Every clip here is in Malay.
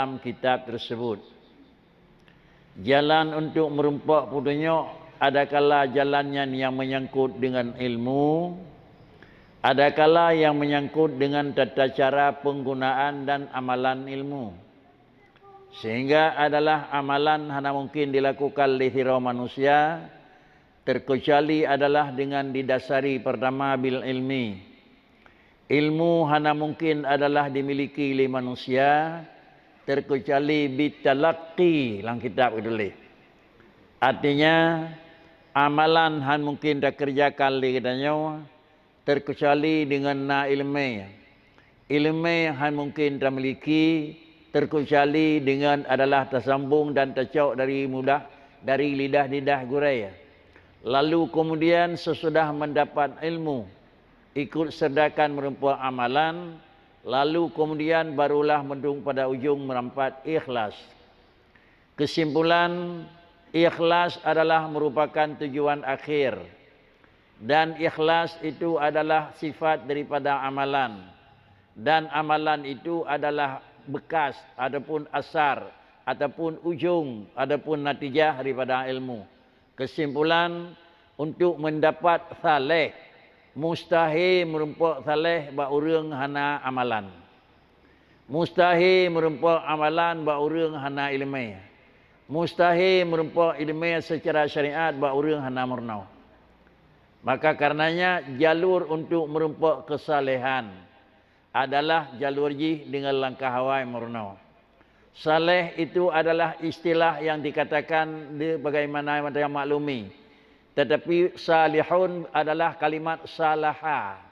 dalam kitab tersebut. Jalan untuk merempak petunjuk adakala jalannya yang menyangkut dengan ilmu, adakala yang menyangkut dengan tata cara penggunaan dan amalan ilmu. Sehingga adalah amalan hanya mungkin dilakukan oleh manusia, terkecuali adalah dengan didasari pertama bil ilmi. Ilmu hanya mungkin adalah dimiliki oleh manusia, terkecuali bitalaqi dalam kitab itu. Artinya amalan han mungkin tak kerjakan oleh katanya, terkecuali dengan na ilmu. Ilmu han mungkin tak miliki, terkecuali dengan adalah tersambung dan tercok dari lidah-lidah gurai. Lalu kemudian sesudah mendapat ilmu, ikut sertakan merempuh amalan, lalu kemudian barulah mendung pada ujung merampat ikhlas. Kesimpulan, ikhlas adalah merupakan tujuan akhir. Dan ikhlas itu adalah sifat daripada amalan. Dan amalan itu adalah bekas, ataupun asar, ataupun ujung, ataupun natijah daripada ilmu. Kesimpulan, untuk mendapat saleh, mustahil merempak saleh ba urang hana amalan. Mustahil merempak amalan ba urang hana ilmu. Mustahil merempak ilmu secara syariat ba urang hana murnau. Maka karenanya jalur untuk merempak kesalehan adalah jalur jih dengan langkah awal murnau. Saleh itu adalah istilah yang dikatakan bagaimana yang maklumi. Tetapi salihun adalah kalimat salaha.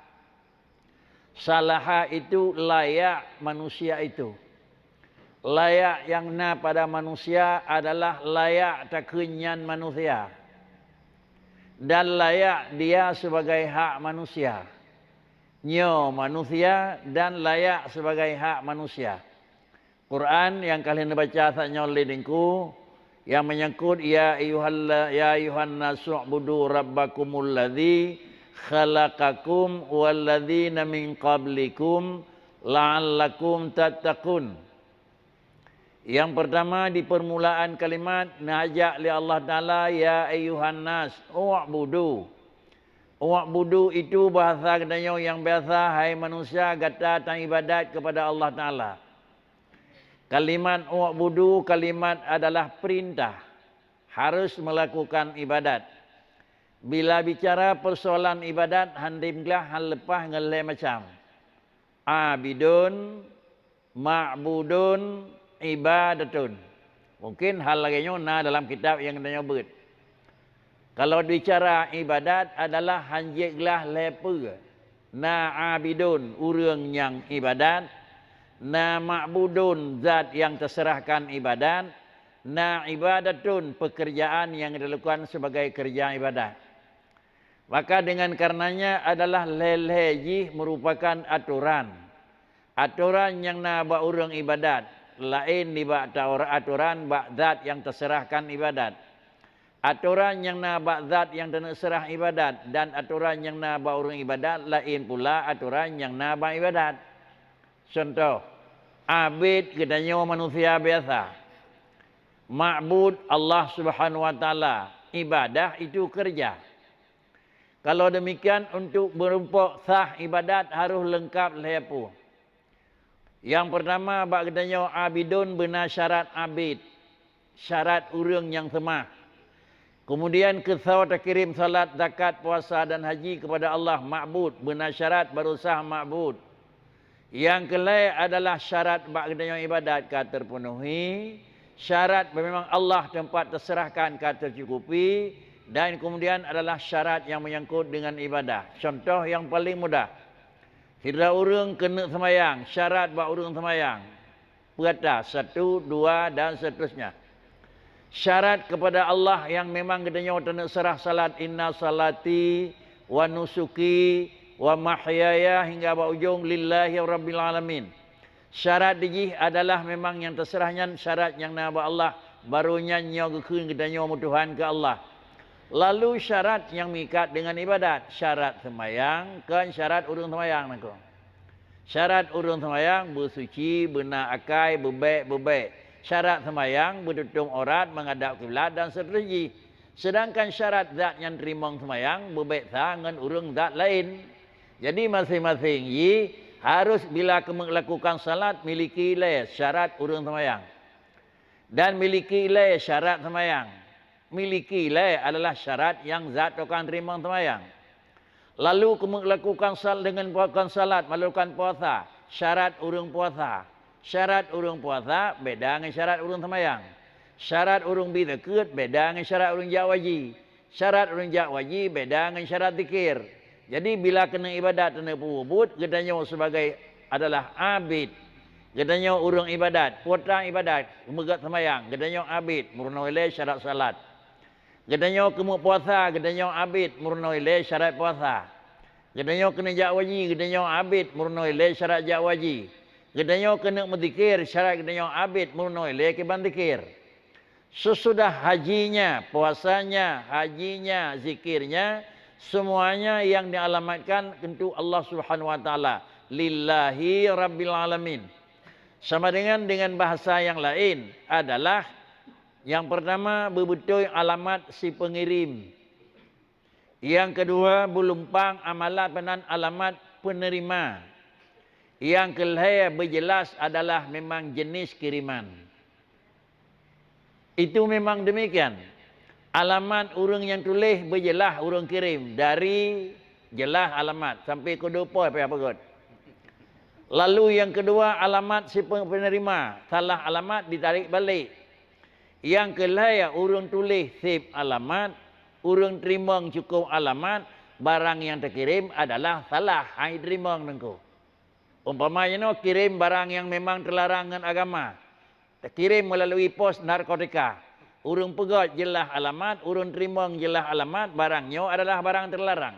Salaha itu layak manusia itu. Layak yang na pada manusia adalah layak takenyan manusia. Dan layak dia sebagai hak manusia. Nyo manusia dan layak sebagai hak manusia. Quran yang kalian baca saatnya oleh dengku, yang menyangkut ya ayuhan nasu ubudu rabbakumul ladzi khalaqakum walladzina min qablikum la'allakum tattaqun. Yang pertama di permulaan kalimat najak li Allah Taala ya ayuhan nas ubudu. Ubudu itu bahasa katanya yang biasa, hai manusia gata tang ibadat kepada Allah Taala. Kalimat u'budu, kalimat adalah perintah. Harus melakukan ibadat. Bila bicara persoalan ibadat, handimlah hal lepah ngelai macam. Abidun, ma'budun, ibadatun. Mungkin hal lainnya na dalam kitab yang kita nyebut. Kalau bicara ibadat adalah hanjiklah lepa. Na abidun, urang yang ibadat. Na ma'budun, zat yang terserahkan ibadat. Na ibadatun, pekerjaan yang dilakukan sebagai kerja ibadat. Maka dengan karenanya adalah lelheji merupakan aturan. Aturan yang na ba urang ibadat. Lain di ba aturan ba zat yang terserahkan ibadat. Aturan yang na ba zat yang terserah ibadat. Dan aturan yang na ba urang ibadat. Lain pula aturan yang na ba ibadat. Contoh, abid katanya manusia biasa. Ma'bud Allah Subhanahu wa taala. Ibadah itu kerja. Kalau demikian untuk berempak sah ibadat harus lengkap lepu. Yang pertama bab katanya abidun benar syarat abid. Syarat urang yang semah. Kemudian kesau kirim salat, zakat, puasa dan haji kepada Allah ma'bud. Benar syarat baru sah ma'bud. Yang kelai adalah syarat ba'danya ibadat ka terpenuhi. Syarat memang Allah tempat terserahkan ka tercukupi. Dan kemudian adalah syarat yang menyangkut dengan ibadah. Contoh yang paling mudah. Kira orang kena semayang. Syarat bak orang semayang. Berkata 1, 2 dan seterusnya. Syarat kepada Allah yang memang katanya terserah salat. Inna salati wa nusuki wa mahyaya hingga ujung lillahi rabbil alamin. Syarat dijih adalah memang yang terserahnya syarat yang nama Allah barunya nyo keun katanya Tuhan ke Allah. Lalu syarat yang mengikat dengan ibadat, syarat semayang kan syarat urang semayang nako. Syarat urang semayang bersuci, benar akai, bebek. Syarat semayang bertutung aurat, menghadap kiblat dan seterusnya. Sedangkan syarat zat yang terima semayang bebek dengan urang zat lain. Jadi masing-masing harus bila kamu lakukan salat miliki syarat urang semayang. Dan miliki syarat semayang. Miliki adalah syarat yang zat akan terima semayang. Lalu kamu lakukan salat dengan melakukan salat, melakukan puasa. Syarat urang puasa. Syarat urang puasa beda dengan syarat urang semayang. Syarat urang bizikir beda dengan syarat urang jak wajib. Syarat urang jak wajib beda dengan syarat zikir. Jadi bila kena ibadat kena wujud, katanya sebagai adalah abid. Katanya urang ibadat, puasa ibadat, megat semayang, katanya abid, murnaile syarat salat. Katanya kamu puasa, katanya abid, murnaile syarat puasa. Katanya kena jak wajib, katanya abid, murnaile syarat jak wajib. Katanya kena berzikir, syarat katanya abid, murnaile keban zikir. Sesudah hajinya, puasanya, hajinya, zikirnya, semuanya yang dialamatkan untuk Allah Subhanahu wa taala, lillahi rabbil alamin. Sama dengan bahasa yang lain adalah yang pertama bebetul alamat si pengirim. Yang kedua belumpang amalan penan alamat penerima. Yang kelihatan berjelas adalah memang jenis kiriman. Itu memang demikian. Alamat urang yang tulis berjelas urang kirim dari jelas alamat sampai ke 20 apa kot. Lalu yang kedua alamat si penerima, salah alamat ditarik balik. Yang kelaya urang tulis sip alamat, urang terima cukup alamat, barang yang terkirim adalah salah, hai terima nengko. Umpamanya no kirim barang yang memang terlarang dengan agama. Terkirim melalui pos narkotika. Urang pegat jelas alamat, urang terima jelas alamat, barangnya adalah barang terlarang.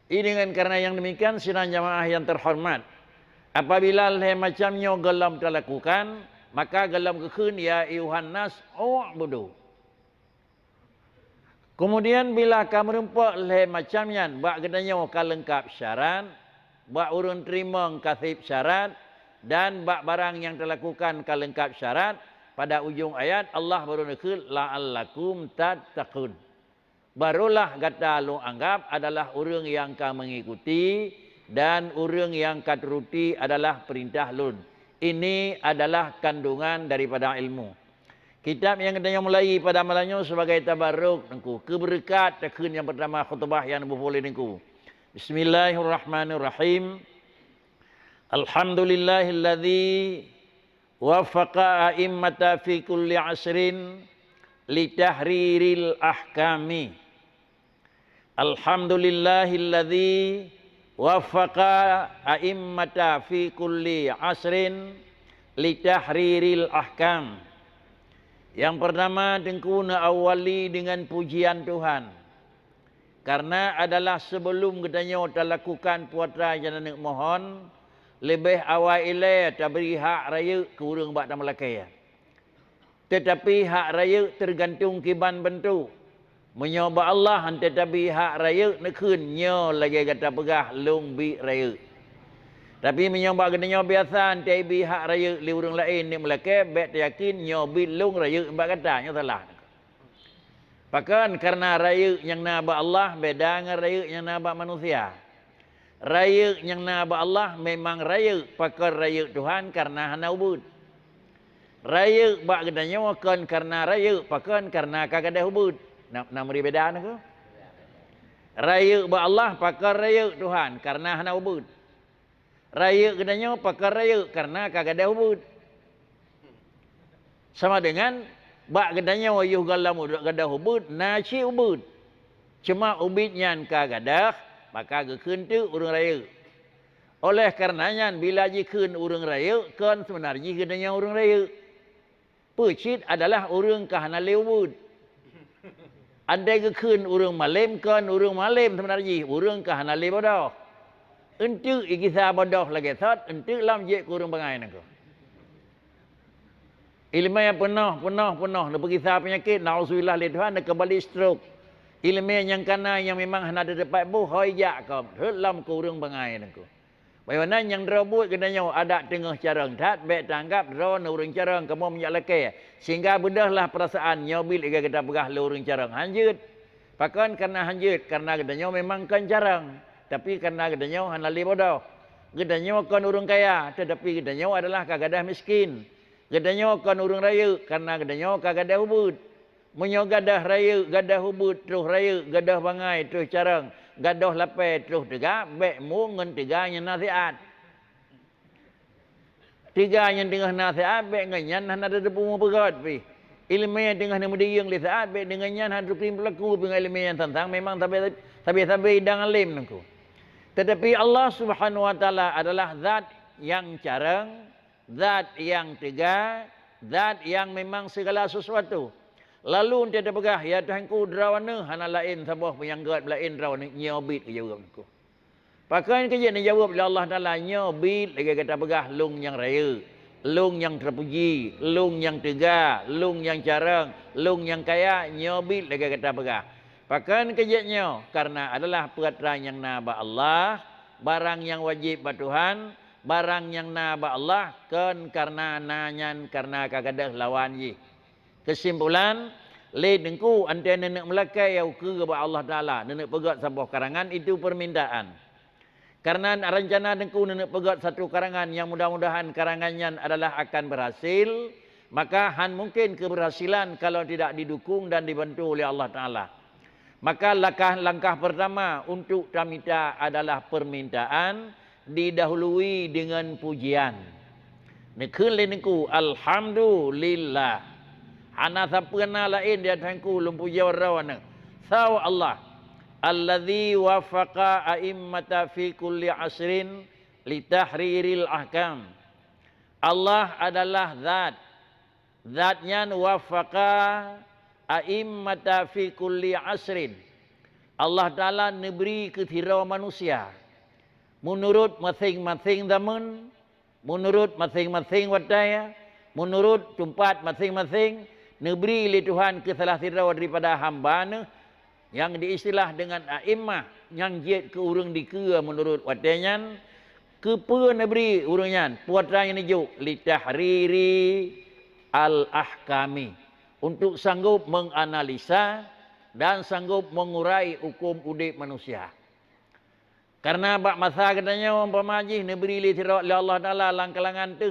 Ini dengan karena yang demikian sidang jamaah yang terhormat. Apabila macamnya gelam terlakukan, maka gelam kekun ya ayuhan nas u'budu. Kemudian bila kamu rempak macamnya, bak gedanya lengkap syarat, bak urang terima kasih syarat, dan bak barang yang terlakukan lengkap syarat, pada ujung ayat Allah baru nakul la'allakum tattaqun. Barulah kata lu anggap adalah urang yang ka mengikuti dan urang yang ka turuti adalah perintah lun. Ini adalah kandungan daripada ilmu. Kitab yang katanya mulai pada malamnya sebagai tabarruk nengku, keberkat tekun yang pertama khutbah yang boleh nengku. Bismillahirrahmanirrahim. Alhamdulillahilladzi waffaqa a'immata fi kulli asrin litahriril ahkami. Alhamdulillahilladzi waffaqa a'immata fi kulli asrin litahriril ahkam. Yang pertama tengku na awali dengan pujian Tuhan. Karena adalah sebelum katanya lakukan puasa yang nak mohon, lebih awal ilai tabri hak raya ke urang bak tamalakai. Tetapi hak raya tergantung kiban bentuk. Menyoba Allah tetapi hak raya nekunnya lagi kata pegah long bi raya. Tapi menyoba katanya biasa bi hak raya li urang lain ni melakai bet yakin nyobi long raya bak katanya salah. Bahkan karena raya yang naba Allah beda dengan raya yang naba manusia. Raya yang naba Allah memang raya pakar raya Tuhan karena hana ubud. Raya bak katanya kan karena raya pakar karena kagak ubud. Nak beri beda ke? Raya ba Allah pakar raya Tuhan karena hana ubud. Raya katanya pakar raya karena kagak ada ubud. Sama dengan bak katanya wayuh galam gadah ubud, nasi ubud. Cuma ubidnya kagak ada, maka gekun tu urang raya. Oleh karenanya bila jikeun urang raya, kan sebenarnya katanya urang raya. Pecit adalah urang kahana ubud. Andai gekun urang malim kan urang malim sebenarnya urang kahana bodoh. Entu ikisah bodoh lagi sat, entu lam je kurang bangai nako. Ilmu yang penuh nak pergi penyakit naudzubillah li Tuhan nak kembali stroke. Ilmu yang kana yang memang hana ada dapat bu hoyak kau. Lam kurang bangai nako. Bagaimana yang robot katanya ada tengah carang tat baik tanggap ro nurung carang kamu menyak leke sehingga bedahlah perasaan nyobil iga kita pegah lurung carang hanjut. Pakan karena hanjut karena katanya memang kan carang tapi karena katanya hanali bodoh. Katanya kan urung kaya tetapi katanya adalah kagadah miskin. Katanya kan urung raya karena katanya kagadah hubud. Menyo gadah raya gadah hubud terus raya gadah bangai terus carang. Gadoh lapai terus tiga, baik mu ngan tiga yang nasihat. Tiga yang tengah nasihat, baik ngan hana ada depu mu pegat pi. Ilmu yang tengah nemu dia yang nasihat, baik dengan yang hana krim pelaku dengan ilmu yang tentang memang tapi hidang alim nengku. Tetapi Allah Subhanahu Wa Taala adalah zat yang carang, zat yang tiga, zat yang memang segala sesuatu. Lalu dia ada pegah, ya Tuhanku drawana hana lain sabah penyanggat lain drawana nyobit ke jawab aku. Pakai kerja ni jawab oleh Allah Taala nyobit lagi kata pegah lung yang raya, lung yang terpuji, lung yang tegak, lung yang carang, lung yang kaya nyobit lagi kata pegah. Pakai kerjanya karena adalah peraturan yang naba Allah, barang yang wajib bagi Tuhan, barang yang naba Allah kan karena nanyan karena kagadah lawan ye. Kesimpulan, le dengku ante nenek melakai yang ke kepada Allah Ta'ala. Nenek pegat sebuah karangan itu permintaan. Karena rencana dengku nenek pegat satu karangan yang mudah-mudahan karangannya adalah akan berhasil. Maka han mungkin keberhasilan kalau tidak didukung dan dibantu oleh Allah Ta'ala. Maka langkah pertama untuk tamita adalah permintaan didahului dengan pujian. Nekun le dengku, Alhamdulillah. Hana sampurna lain dia Tuhanku lumpu jawarawana. Saw Allah allazi wafaqa a'immata fi kulli asrin li tahriril ahkam. Allah adalah zatnya wafaqa a'immata fi kulli asrin. Allah Taala memberi ketirau manusia menurut masing-masing zaman, menurut masing-masing wadaya, menurut tempat masing-masing. Neberi oleh Tuhan kesalah tirau daripada hamba yang diistilah dengan a'immah yang jid ke urang dikira menurut watanyan kepa neberi urangnya puatra yang nijuk li tahriri al ahkami untuk sanggup menganalisa dan sanggup mengurai hukum udip manusia. Karena bak masa katanya umpama haji neberi oleh tirau oleh Allah Taala langkalangan tu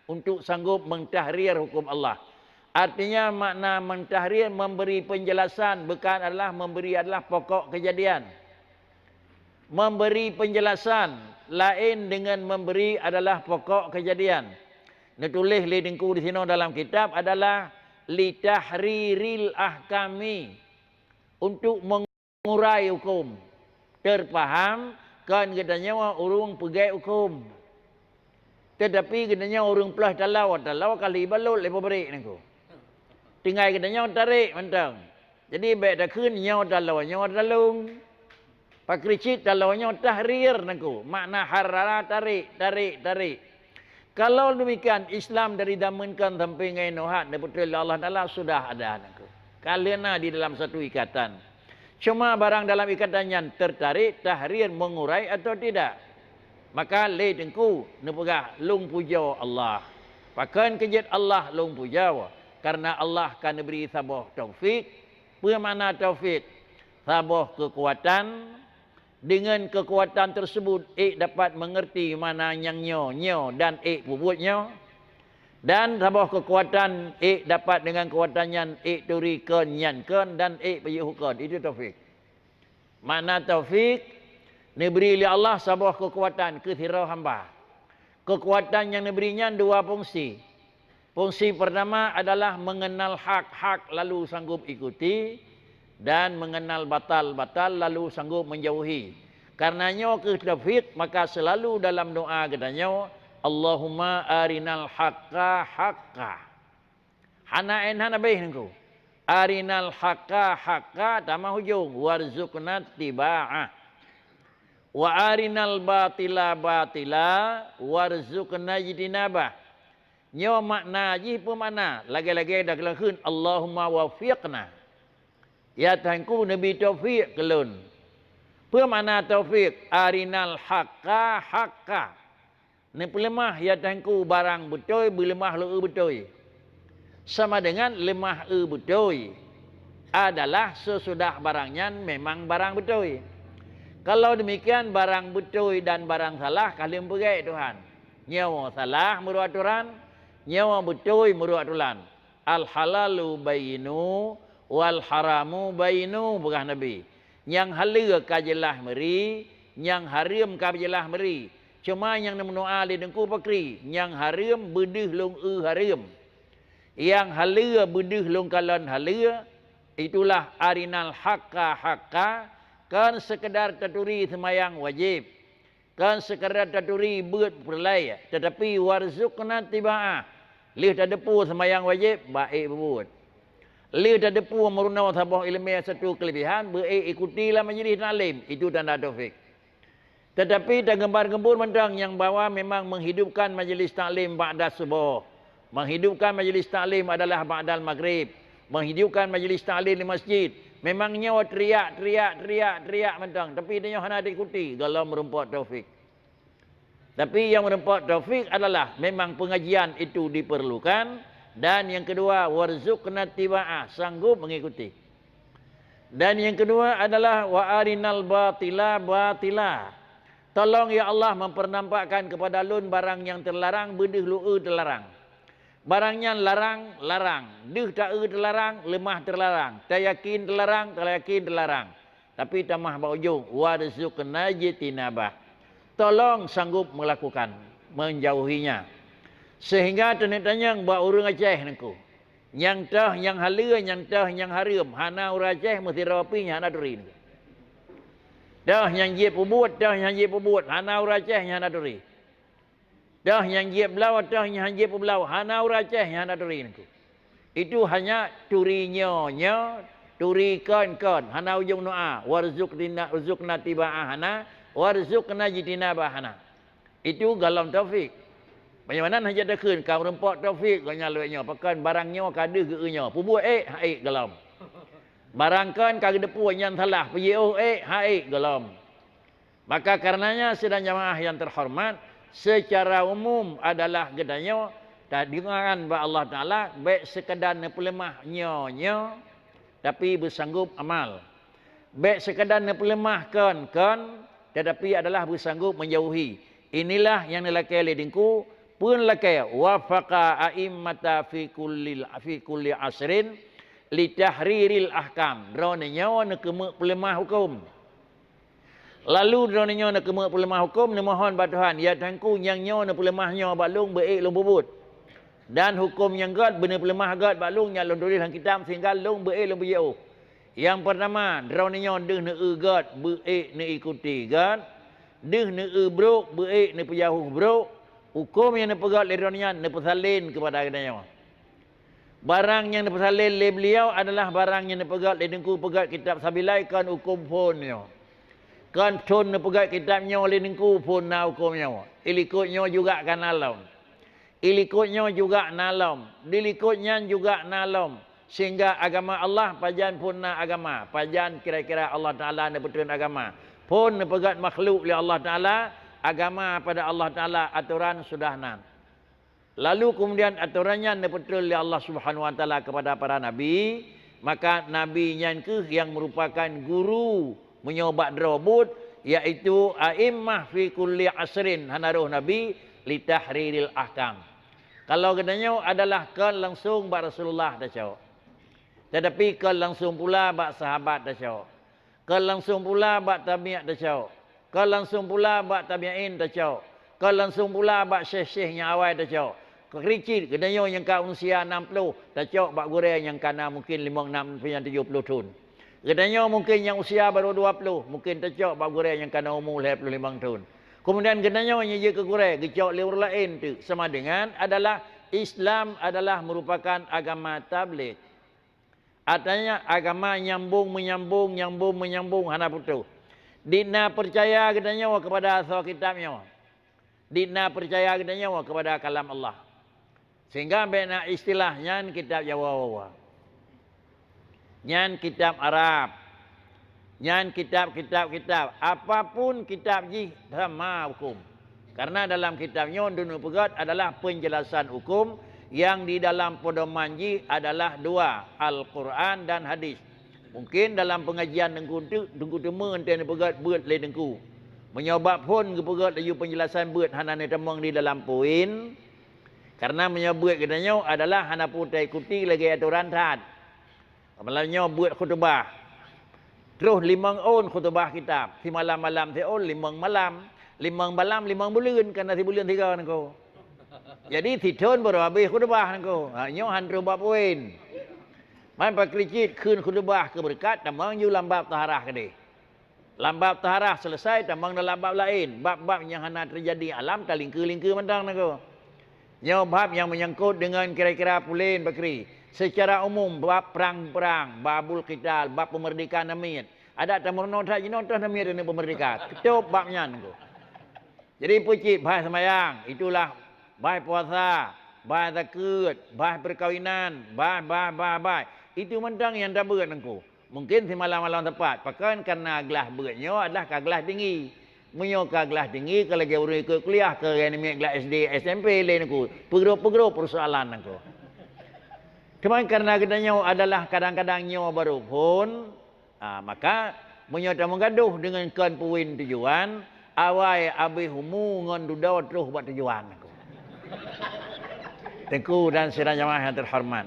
untuk sanggup mentahrir hukum Allah. Artinya makna mentahrir memberi penjelasan bukan adalah memberi adalah pokok kejadian. Memberi penjelasan lain dengan memberi adalah pokok kejadian. Ditulis li dengku di sini dalam kitab adalah li tahriril ahkami untuk mengurai hukum. Terpaham kan katanya urung pegai hukum. Tetapi katanya urung pelah talau kali balut lepas beri nengku. Tinggal katanya tarik mentang. Jadi baik dah kun nyaw talung. Pakricit talaunya tahrir nengku. Makna harara tarik. Kalau demikian Islam dari damankan sampai ngai nohat betul Allah Taala sudah ada nengku. Kalian di dalam satu ikatan. Cuma barang dalam ikatannya tertarik tahrir mengurai atau tidak. Maka le dengku nepegah lung puja Allah. Pakan kejat Allah lung puja. Karena Allah akan beri sabah taufik. Bermakna taufik? Sabah kekuatan. Dengan kekuatan tersebut, dapat mengerti mana yang nyo dan puputnya. Dan sabah kekuatan, dapat dengan kekuatannya, turikan, nyankan dan payuhukan. Itu taufik. Makna taufik, diberi oleh Allah sabah kekuatan ke tirau hamba. Kekuatan yang diberinya dua fungsi. Fungsi pertama adalah mengenal hak-hak lalu sanggup ikuti dan mengenal batal-batal lalu sanggup menjauhi. Karenanya ke taufik maka selalu dalam doa katanya Allahumma arinal haqqa haqqa. Hana enhan abih nengku. Arinal haqqa haqqa tamah hujung warzuqna tiba'ah. Wa arinal batila batila warzuqna jidinabah. Nyo makna ji pun makna lagi-lagi dah kelakun Allahumma wafiqna. Ya Tuhanku nabi taufik kelun Apa makna taufik? Arinal haqqa haqqa. Ni pelemah ya tangku barang betul, belemah lu betul. Sama dengan lemah betul adalah sesudah barangnya memang barang betul. Kalau demikian barang betul dan barang salah kalian pegai Tuhan. Nyawa salah menurut aturan, nyawa betul menurut aturan. Al halalu bayinu wal haramu bayinu bukan Nabi. Yang halal ka jelas meri, yang haram ka jelas meri. Cuma yang menua di dengku pakri, yang haram bedeh long haram. Yang halal bedeh long kalon halal, itulah arinal haqqa haqqa. Kan sekedar taturi semayang wajib. Kan sekedar taturi buat perlai. Tetapi warzuqna tiba'ah. Lih tak depu semayang wajib, baik berbuat. Lih tak depu merunau sabah ilmiah satu kelebihan, baik ikutilah majlis taklim. Itu tanda taufik. Tetapi tak gembar-gembur mentang yang bawa memang menghidupkan majlis taklim ba'da subuh. Menghidupkan majlis taklim adalah ba'dal maghrib. Menghidupkan majlis taklim di masjid. Memang nyawa teriak mentang. Tapi dia hanya diikuti kalau merumput taufik. Tapi yang merumput taufik adalah memang pengajian itu diperlukan. Dan yang kedua, warzuqna tiba'ah. Sanggup mengikuti. Dan yang kedua adalah wa arinal batila batila. Tolong ya Allah mempernampakkan kepada lun barang yang terlarang, bedeh lu'u terlarang. Barangnya larang, larang. Dih tak terlarang, lemah terlarang. Tak yakin terlarang, tak yakin terlarang. Tapi tamah berujung. Warzuqna jitinabah. Tolong sanggup melakukan. Menjauhinya. Sehingga tanya buat orang Aceh niku. Yang tah, yang halal, yang tah, yang haram. Hana orang Aceh mesti rapinya, hana duri. Dah yang je pebut, dah yang je pebut. Hana orang Aceh, hana duri. Dah yang je belau, dah yang je belau. Hana orang Aceh yang hana duri niku. Itu hanya turinya, turi kan. Hana ujung doa. Warzuqna tiba'ah hana. Warzuqna jitinabah hana. Itu galam taufik. Bagaimana hanya dekun kau rempok taufik kau nyalunya. Pakan barangnya kada geenya. Pubuat galam. Barangkan kau depu yang salah. Pergi galam. Maka karenanya sedang jamaah yang terhormat. Secara umum adalah gedanya tadingan ba Allah Taala baik sekadar nepelemahnya tapi bersanggup amal. Baik sekadar nepelemahkan tetapi adalah bersanggup menjauhi. Inilah yang dilakai oleh dingku pun lakai wafaqa a'immata fi kulli asrin li tahriril ahkam. Dronenya nak pelemah hukum. Lalu dronenya nak kemak pelemah hukum ni mohon ba Tuhan ya tangku yang nyo nak pelemahnya balung baik long bubut. Dan hukum yang gad benar pelemah gad balung yang long tulis dalam kitab sehingga long baik long bujau. Yang pertama dronenya deh nak gad baik nak ikuti gad. Deh nak brok baik nak pejauh brok. Hukum yang nak pegat dronenya nak pesalin kepada kedanya. Barang yang nak pesalin le beliau adalah barang yang nak pegat dengku pegat kitab sabilai kan hukum fonnya. Kan tun pegat kitabnya oleh ningku pun na hukumnya. Ilikutnya juga kan alam. Ilikutnya juga nalam. Dilikutnya juga nalam. Sehingga agama Allah pajan pun na agama. Pajan kira-kira Allah Ta'ala na betul agama. Pun pegat makhluk oleh Allah Ta'ala. Agama pada Allah Ta'ala aturan sudah nan. Lalu kemudian aturannya na betul oleh Allah Subhanahu Wa Ta'ala kepada para Nabi. Maka Nabi yang merupakan guru menyobat drobut iaitu a'immah fi kulli asrin hanaruh nabi li tahriril ahkam. Kalau katanya adalah kan langsung ba Rasulullah dah cau. Tetapi kan langsung pula ba sahabat dah cau. Kan langsung pula ba tabi'in dah cau. Kan langsung pula ba tabi'in dah cau. Kan langsung pula ba syekh-syekhnya awal dah cau. Kericit katanya yang ka usia 60 dah cau ba goreng yang kana mungkin 56 70 tahun. Katanya mungkin yang usia baru 20, mungkin tercok bab goreng yang kena umur 55 tahun. Kemudian katanya yang je ke goreng, gecok lewur lain tu sama dengan adalah Islam adalah merupakan agama tabligh. Artinya agama nyambung menyambung hana putus. Dina percaya katanya kepada asal kitabnya. Dina percaya katanya kepada kalam Allah. Sehingga bena istilahnya kitab Jawa. Nyan kitab Arab. Nyan kitab. Apapun kitab ji sama hukum. Karena dalam kitabnya dunia pegat adalah penjelasan hukum yang di dalam pedoman ji adalah dua, Al-Quran dan hadis. Mungkin dalam pengajian dengku temu enten pegat buat le dengku. Menyebab pun ke pegat laju penjelasan buat hanan temang di dalam poin. Karena menyebut katanya adalah hana putai ikuti lagi aturan taat. Malamnya buat khutbah. Terus 5 on khutbah kitab. Si malam-malam si on 5 malam. 5 malam 5 bulan karena si bulan 3 nangko. Jadi si tahun baru habis khutbah nangko. Nyo han rubah poin. Man pakricit kun khutbah keberkat tamang yu lambab taharah kade. Lambab taharah selesai tamang dalam bab lain. Bab-bab yang hana terjadi alam tak lingkar-lingkar mandang nangko. Nyo bab yang menyangkut dengan kira-kira pulen bakri. Secara umum bab perang-perang, babul qital, bab pemerdekaan namanya. Ada tamarno tak jinotah namanya dengan pemerdekaan. Ketup babnya nangko. Jadi pucit bahas sembahyang, itulah bahas puasa, bahas zakat, bahas perkawinan, bahas. Itu mentang yang dah berat nangko. Mungkin si malam-malam tepat. Pakan karena gelas beratnya adalah kelas tinggi. Menyoka kelas tinggi kalau dia urus ikut kuliah ke yang kelas SD, SMP lain nangko. Pergrup persoalan nangko. Cuma karena katanya adalah kadang-kadang nyawa baru pun, maka menyata menggaduh dengan kan puin tujuan, awai abih humu ngon dudau terus buat tujuan. Tengku dan sidang jamaah yang terhormat.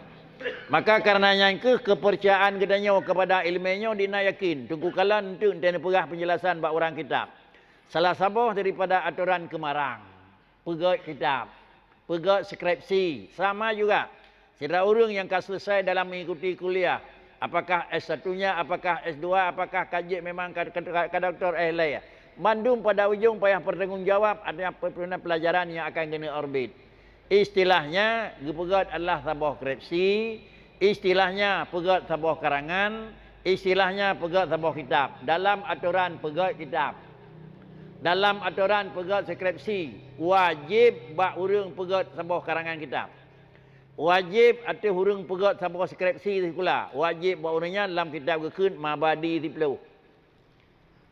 Maka karenanya kepercayaan katanya kepada ilmunya dina yakin. Tunggu kalan tu dan perah penjelasan bak orang kitab. Salah satu daripada aturan kemarang, pegat kitab, pegat skripsi, sama juga. Sira orang yang akan selesai dalam mengikuti kuliah, apakah S1-nya, apakah S2, apakah kaji memang ke doktor lain. Mandum pada ujung payah bertanggungjawab ada pelajaran yang akan kena orbit. Istilahnya pegat adalah sebuah skripsi, istilahnya pegat sebuah karangan, istilahnya pegat sebuah kitab. Dalam aturan pegat kitab, dalam aturan pegat skripsi, wajib bak urang pegat sebuah karangan kitab. Wajib ada hurung pegat sampai skripsi pula. Wajib buat orangnya dalam kitab kekun mabadi 10.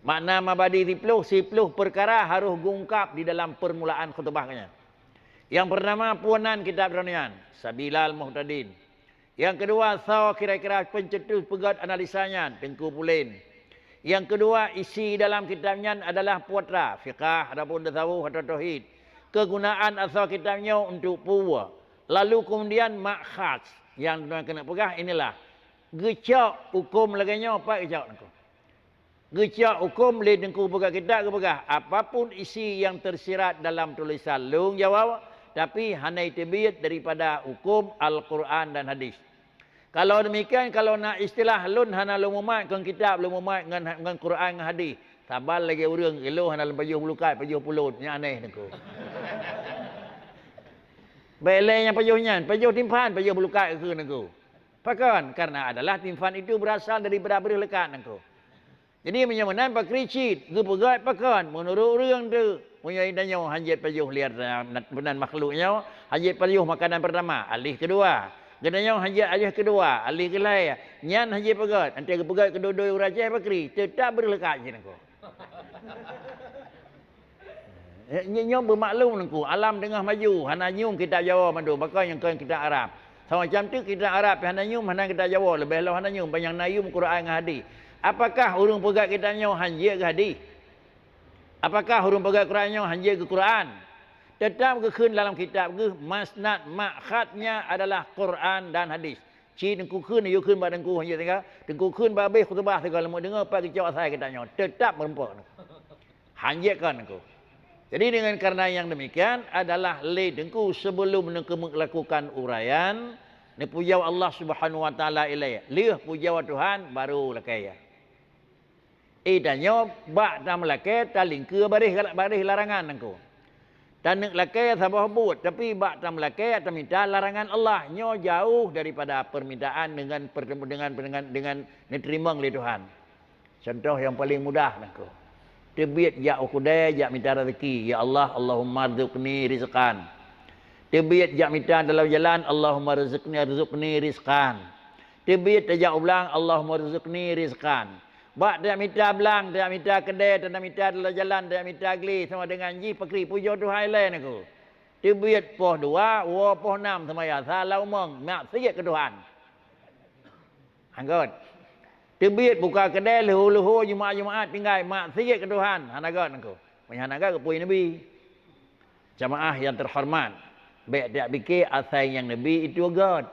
Makna mabadi 10 perkara harus gungkap di dalam permulaan khutbahnya. Yang pertama puanan kitab ronian, Sabilal Muhtadin. Yang kedua saw kira-kira pencetus pegat analisanya, Tengku Pulen. Yang kedua isi dalam kitabnya adalah puatra, fiqah ataupun tasawuf atau tauhid. Kegunaan asal kitabnya untuk puwa. Lalu kemudian makhaz yang tuan kena pegah inilah gecak hukum laganya apa gecak nangko. Gecak hukum le dengku pegah kita ke pegah apapun isi yang tersirat dalam tulisan lung jawab tapi hanai tabiat daripada hukum Al-Quran dan hadis. Kalau demikian kalau nak istilah lun hana lumumat kan kitab lumumat dengan Quran dengan hadis. Sabar lagi urang elo hana pajuh bulukat pajuh pulut nya aneh nangko. Belenya pajuhnya, pajuh timpan, pajuh belukat ke nangko. Pakan karena adalah timpan itu berasal daripada beri lekat nangko. Jadi menyamanan pak kricit, ge pegat pakan menurut orang tu. Punya idanya hajat pajuh liar benan makhluknya, hajat pajuh makanan pertama, alih kedua. Gedanya hajat alih kedua, alih kelai. Nyan hajat pegat, nanti ke pegat kedua-dua urajai pakri, tetap beri lekat je nangko. Nyo bermaklum nangku alam tengah maju hana nyum kitab Jawa mandu bakal yang kitab Arab. Sama macam tu kitab Arab hana nyum hana kitab Jawa lebih lah hana nyum banyak nayum Quran dengan hadis. Apakah urang pegat kitabnya hanya ke hadis? Apakah urang pegat Qurannya hanya ke Quran? Tetap kekun dalam kitab ke masnad makhadnya adalah Quran dan hadis. Ci dengku kun yo kun ba dengku hanya tinggal dengku kun ba habis khutbah segala mau dengar apa kecau saya kitabnya tetap merempok. Hanya kan nangku. Jadi dengan karena yang demikian adalah le dengku sebelum melakukan uraian ni puja Allah Subhanahu wa taala ilai. Liah puja Tuhan baru lakaya. Idanyo bak tam lakai taling ke baris larangan nangku. Dan nak lakai sabah buat tapi bak tam lakai atau minta larangan Allah nyo jauh daripada permintaan dengan diterima oleh Tuhan. Contoh yang paling mudah nangku. Tebiat ya ukudai ya minta rezeki ya Allah Allahumma rzuqni rizqan. Tebiat ya minta dalam jalan Allahumma rzuqni rizqan. Tebiat ya ulang Allahumma rzuqni rizqan. Bak tak minta belang, tak minta kedai, tak minta dalam jalan, tak minta geli sama dengan ji pakri puja Tuhan lain aku. Tibit poh 2, wa poh 6 sama ya. Salah umang, maksiat ke Tuhan. Anggot. Tibit buka kedai lehu-lehu Jumaat tinggal maksiat ke Tuhan. Hanagot aku. Hanagot ke puai Nabi. Jamaah yang terhormat. Baik tak fikir asal yang Nabi itu God.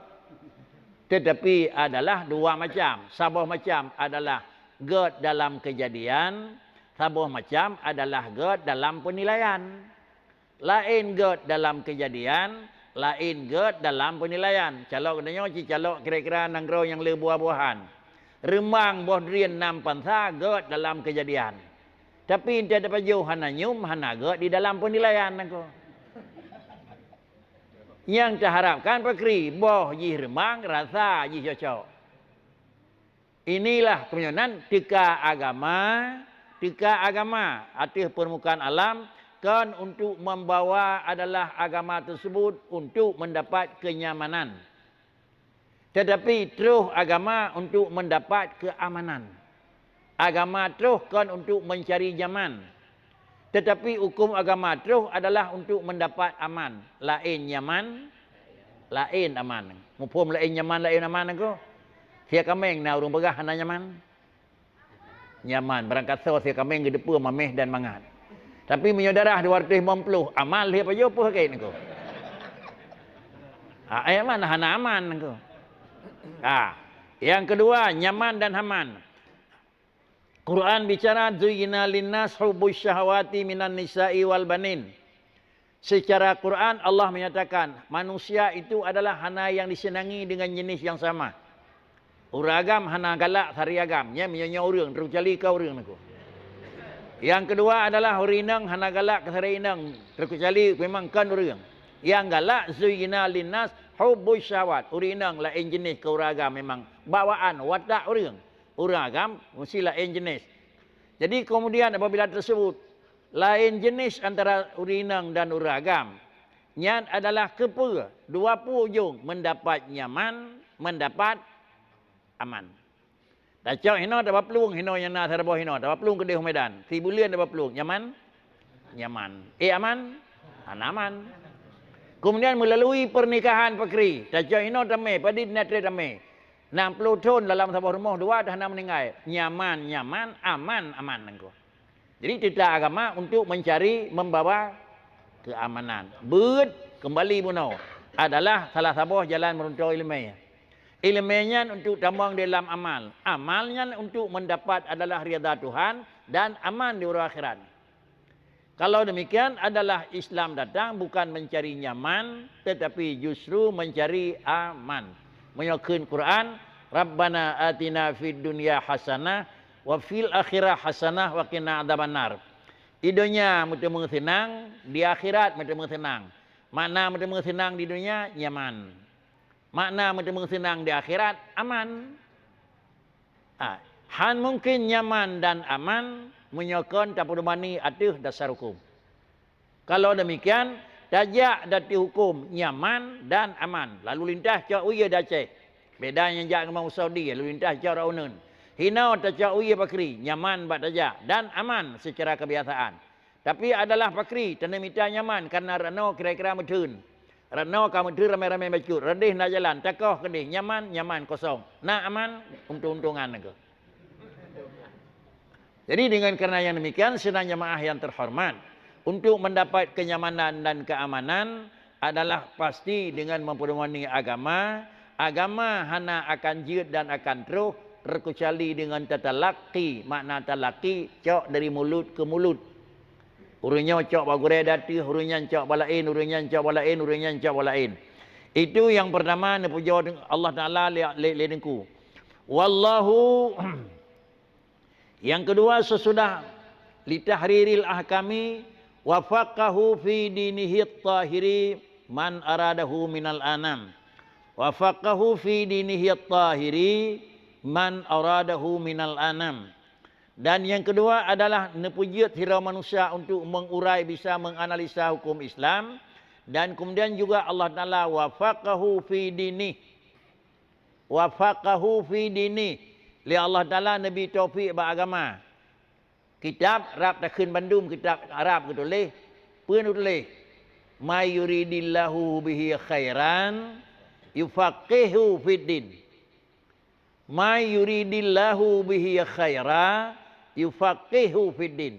Tetapi adalah dua macam. Sabah macam adalah God dalam kejadian, sabah macam adalah God dalam penilaian. Lain God dalam kejadian, lain God dalam penilaian. Calok katanya calok kira-kira nanggro yang le buah-buahan. Remang boh drian 6 pansa God dalam kejadian. Tapi tidak ada baju hana nyum hana God di dalam penilaian aku. Yang terharapkan pakri boh ji remang rasa ji cocok. Inilah kemudian tika agama atas permukaan alam kan untuk membawa adalah agama tersebut untuk mendapat kenyamanan. Tetapi terus agama untuk mendapat keamanan. Agama terus kan untuk mencari zaman. Tetapi hukum agama terus adalah untuk mendapat aman. Lain nyaman, lain aman. Mumpung lain nyaman, lain aman aku. Sia kameng na urung begah hana nyaman. Nyaman berangkat so sia kameng ke depa mameh dan mangat. Tapi menyodarah 250 amal dia apa apa kain aku. Mana hana aman aku. Yang kedua nyaman dan aman. Quran bicara zuyyina linnas hubbus syahawati minan nisa'i wal banin. Secara Quran Allah menyatakan manusia itu adalah hana yang disenangi dengan jenis yang sama. Uragam hana galak sari agam, nya menyonya urang terkecuali kau urang aku. Yang kedua adalah urinang hana galak sari inang terkecuali memang kan urang. Yang galak zuyyina linnas hubbus syahwat, urinang lain jenis ke uragam memang bawaan watak urang. Uragam mesti lain jenis. Jadi kemudian apabila tersebut lain jenis antara urinang dan uragam, nya adalah kepa dua ujung mendapat nyaman, mendapat aman. Tak cak hino dapat peluang hino yang na serba hino dapat peluang kedai Medan. Si bulan dapat peluang nyaman. Nyaman. Aman. Aman. Kemudian melalui pernikahan pakri. Tak cak hino damai padi netre damai. 60 tahun dalam sebuah rumah dua dah nak meninggal. Nyaman, aman engkau. Jadi titah agama untuk mencari membawa keamanan. Kembali buno adalah salah satu jalan menuntut ilmu. Ilmunya untuk tambang dalam amal. Amalnya untuk mendapat adalah ridha Tuhan dan aman di urusan akhirat. Kalau demikian adalah Islam datang bukan mencari nyaman tetapi justru mencari aman. Menyokun Quran, Rabbana atina fid dunya hasanah wa fil akhirah hasanah wa qina adzabannar. Di dunia mesti senang, di akhirat mesti senang. Makna mesti senang di dunia nyaman. Makna mesti senang di akhirat aman. Han mungkin nyaman dan aman menyokong tapudumani atas dasar hukum. Kalau demikian tajak dati hukum nyaman dan aman. Lalu lintas cak uya daceh. Bedanya jak dengan Saudi lalu lintas cak raunun. Hinau tajak uya pakri nyaman bak tajak dan aman secara kebiasaan. Tapi adalah pakri tanda mita nyaman karena rano kira-kira medun. Rano kamu tu ramai-ramai bacut. Redih nak jalan. Takoh kedih. Nyaman kosong. Nak aman, untung-untungan aku. Jadi dengan kerana yang demikian, senang jemaah yang terhormat. Untuk mendapat kenyamanan dan keamanan adalah pasti dengan memperdomani agama. Agama hana akan jid dan akan terus terkecuali dengan tatalaki. Makna talaki, cok dari mulut ke mulut. Urungnya cok bagure dati, urungnya cok balain, urungnya cok balain, urungnya cok balain. Itu yang pertama puja Allah Taala lelengku. Wallahu. Yang kedua sesudah litahriril ahkami wa faqahu fi dinihi tahiri man aradahu minal anam. Wa faqahu fi dinihi tahiri man aradahu minal anam. Dan yang kedua adalah nepujiat hirau manusia untuk mengurai bisa menganalisa hukum Islam. Dan kemudian juga Allah Ta'ala wafaqahu fi dini. Wafaqahu fi dini. li Allah Taala Nabi taufik beragama. Kitab Arab tak khun bandum kitab Arab ke tulis. Pun tulis may yuridillahu bihi khairan yufaqihu fid din. May yuridillahu bihi khaira yufaqihu fid din.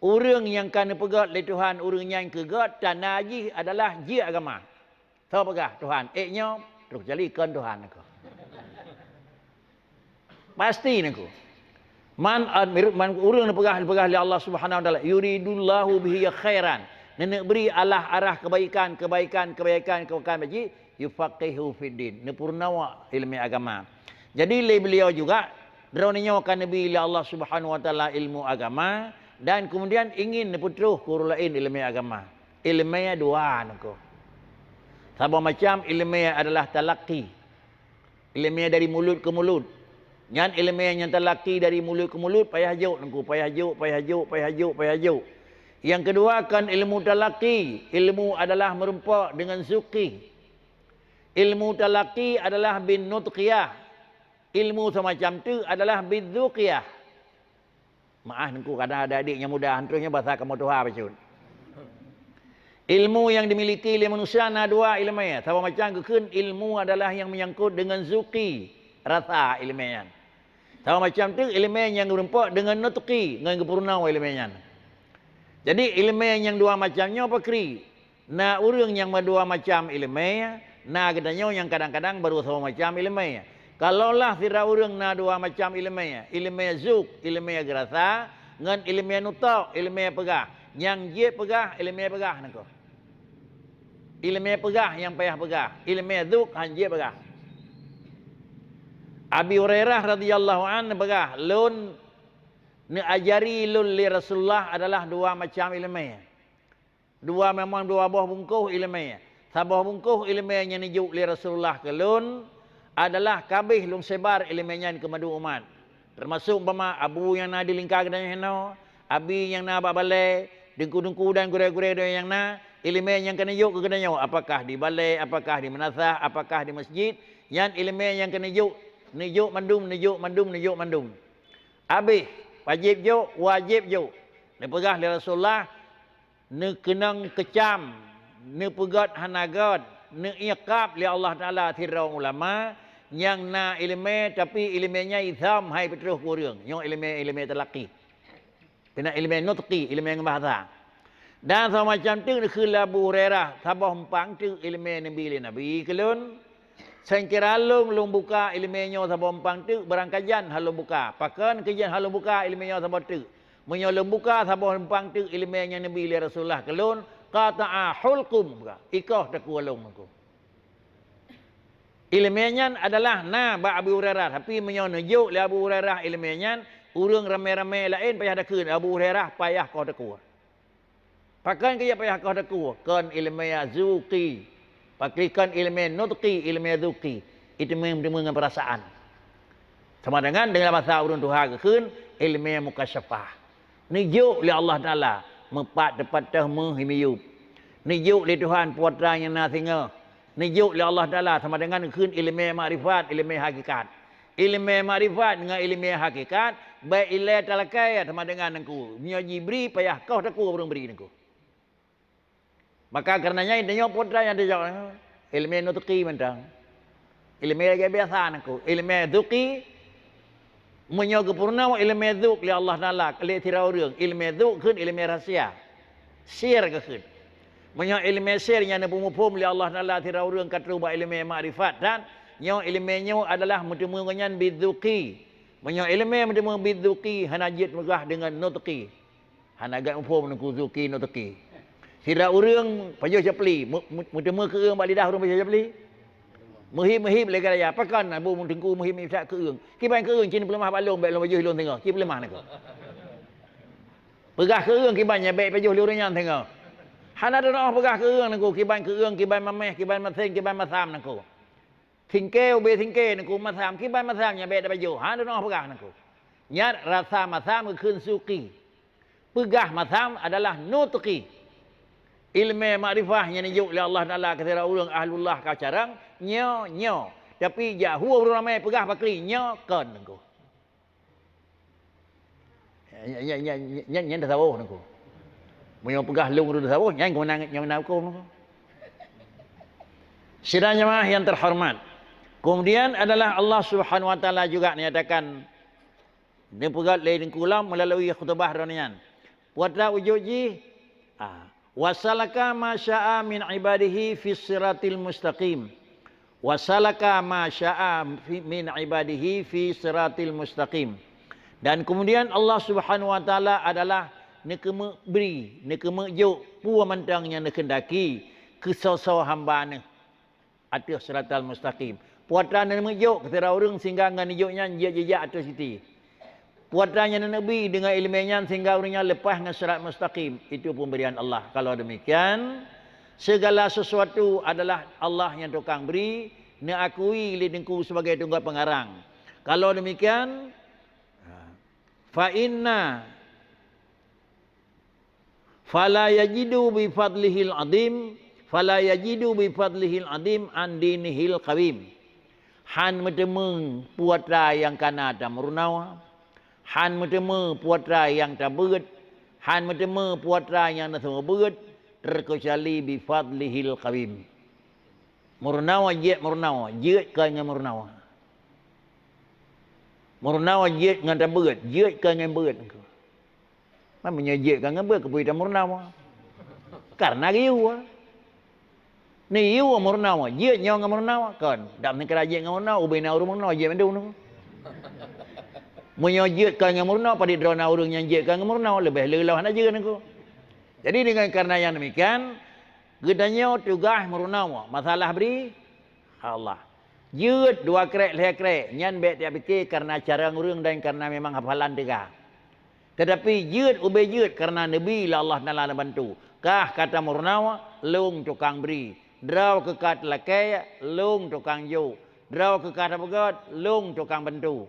Orang yang kena pegat oleh Tuhan, orang yang kegat dan najis adalah dia agama. Tahu pegah Tuhan, eknya terus jadikan Tuhan aku. Pasti aku. Man orang yang pegah oleh Allah Subhanahu wa taala, yuridullahu bihi khairan. Nenek beri Allah arah kebaikan bagi yufaqihu fid din. Nepurnawa ilmu agama. Jadi beliau juga droninya akan Nabi Allah Subhanahu wa taala ilmu agama. Dan kemudian ingin neputruh kurulain ilmu agama. Ilmunya dua nak. Sabah macam ilmunya adalah talaqi. Ilmunya dari mulut ke mulut. Yang ilmunya yang talaqi dari mulut ke mulut payah juk nak. Payah juk. Yang kedua kan ilmu talaqi. Ilmu adalah merempak dengan zuki. Ilmu talaqi adalah bin nutqiyah. Ilmu semacam tu adalah bin zuqiyah. Maaf nengku kadang ada adik yang muda hantunya bahasa kamu Tuhan bacun. Ilmu yang dimiliki oleh manusia ada dua ilmunya. Sama macam kekun ilmu adalah yang menyangkut dengan zuki, rasa ilmunya. Sama macam tu ilmu yang berempat dengan nutqi, dengan kepurnawa ilmunya. Jadi ilmu yang dua macamnya apa kri? Nah orang yang berdua macam ilmunya, nah katanya yang kadang-kadang baru sama macam ilmunya. Kalaulah tidak orang na dua macam ilmunya, ilmunya zuk, ilmunya gerasa, dengan ilmunya nutak, ilmunya pegah. Yang je pegah, ilmunya pegah nak. Ilmunya pegah yang payah pegah, ilmunya zuk, han je pegah. Abi Hurairah radhiyallahu anhu pegah, lun ne ajari lun li Rasulullah adalah dua macam ilmunya. Dua memang dua buah bungkuh ilmunya. Sabah bungkuh ilmunya nijuk li Rasulullah ke lun adalah kabih lung sebar ilmunya ke madu umat. Termasuk umpama abu yang na dilingkar dan heno, abi yang na balai, dengku-dengku dan gure-gure yang na ilmu yang kena yuk ke kena yuk. Apakah di balai, apakah di manasah, apakah di masjid, yang ilmu yang kena yuk, nijuk mandum. Habis wajib yuk. Ni pegah li Rasulullah, ni kenang kecam, ni pegat hanagat, ni iqab li Allah Taala tirau ulama yang na ilmu tapi ilmunya izam hai petruh kurang. Yang ilmu talaqi. Kena ilmu nutqi, ilmu yang bahasa. Dan sama macam tuคือAbu Hurairah sabah empang tu ilmu Nabi kelun. Sengkira lung buka ilmunya sabah empang tu berangkajan halung buka. Pakan kajian halung buka ilmunya sabah tu. Menyolong buka sabah empang tu ilmunya Nabi Rasulullah kelun qata'a hulqum buka. Ikah takualung aku. Ilmunya adalah na ba Abu Hurairah tapi menunjuk li Abu Hurairah ilmunya urang ramai-ramai lain payah dakun Abu Hurairah payah kau takua. Pakan kaya payah kau takua kan ilmunya zuqi. Pakaikan ilmu nutqi, ilmu zuqi. Itu dengan perasaan. Sama dengan bahasa urang Tuhan keun ilmu mukasyafah. Nijuk li Allah Taala mempat dapat tahmu himiyub. Nijuk li Tuhan putra yang na singa. Nijuk li Allah Taala sama dengan keun ilmu makrifat, ilmu hakikat. Ilmu makrifat dengan ilmu hakikat, baik ilmu talakai sama dengan engku. Nya Jibri payah kau taku urang beri engku. Maka karenanya intinya putra yang dijawab ilmu nutqi mentang. Ilmu yang biasa engku. Ilmu zuqi menyoga purna ilmu zuq li Allah Taala kali tirau urang. Ilmu zuq keun ilmu rahsia. Sir ke keun. Menyo ilmu sir yang nepumupum li Allah Taala tirau urang katru ba ilmu makrifat dan nyo ilmunya adalah mutemu-ngan bizuqi. Menyo ilmu mutemu bizuqi hanajit megah dengan nutqi. Hanagat upum nku zuqi nutqi. Sira urang pajo japli mutemu ke urang ba lidah urang pajo japli. Muhim-muhim lagi raya. Pakan abu mutengku muhim ifak ke urang. Kiban ke urang cin pelemah balong baik long pajo hilong tengah. Ki pelemah nak. Pegah ke urang kibannya baik pajo urang yang tengah. Hana dah pegah ke urang nku kiban ke urang kiban mameh kiban masing kiban masam nku. Tingkeu be tingkeu nku masam kiban masamnya baik dah baju. Hana dah pegah nku. Nyat rasa masam ke keun suqi. Pegah masam adalah nutqi. Ilmu makrifah yang nijuk oleh Allah Taala kata urang ahlullah ka carang nyo. Tapi ja huwa urang ramai pegah pakli nyo kan nku. Yang dah tahu aku. Mau pegah lung dah tahu, yang kau nak aku. Sidang jemaah yang terhormat. Kemudian adalah Allah Subhanahu wa taala juga nyatakan dia pegat lain kulam melalui khutbah ronian. Puatra ujuji wasalaka ma syaa min ibadihi fi siratil mustaqim. Wasalaka ma syaa min ibadihi fi siratil mustaqim. Dan kemudian Allah Subhanahu wa taala adalah nekeme beri, nekeme juk puan mantangnya nekendaki kesau-sau hamba ne atas siratal mustaqim. Puatan nama juk ketera orang sehingga ngan juknya jejak atas siti. Puatannya Nabi dengan ilmunya sehingga orangnya lepas dengan sirat mustaqim. Itu pemberian Allah. Kalau demikian, segala sesuatu adalah Allah yang tukang beri, nak akui lidengku sebagai tunggal pengarang. Kalau demikian, fa inna fala yajidu bi fadlihil adim, fala yajidu bi fadlihil adim an dinihil qawim. Han metemu puatra yang kana ta merunawa, han metemu puatra yang ta beut, han metemu puatra yang na beut terkecuali bi fadlihil qawim. Merunawa je ke ngan merunawa. Merunawa je ngan ta beut, je ke ngan beut. Man menyeje ke ngan beut ke puita merunawa. Karena riu. Ni iu merunawa, je nyaw ngan merunawa kan. Dak ni kera je ngan merunawa, ubina urung merunawa je mendu nu. Munyo je ke ngan merunawa pada drona urung yang je ke ngan merunawa lebih lelah nak je niku. Jadi dengan karena yang demikian, gedanya tugas merunawa, masalah beri Allah. Jeut dua krek leh krek, nyan bet dia fikir karena cara ngurung dan karena memang hafalan tiga. Tetapi jeut ubay jeut karena Nabi lah Allah Taala bantu. Kah kata merunawa, lung tukang beri. Draw ke kat lakai, lung tukang jo. Draw ke kat pegat, lung tukang bantu.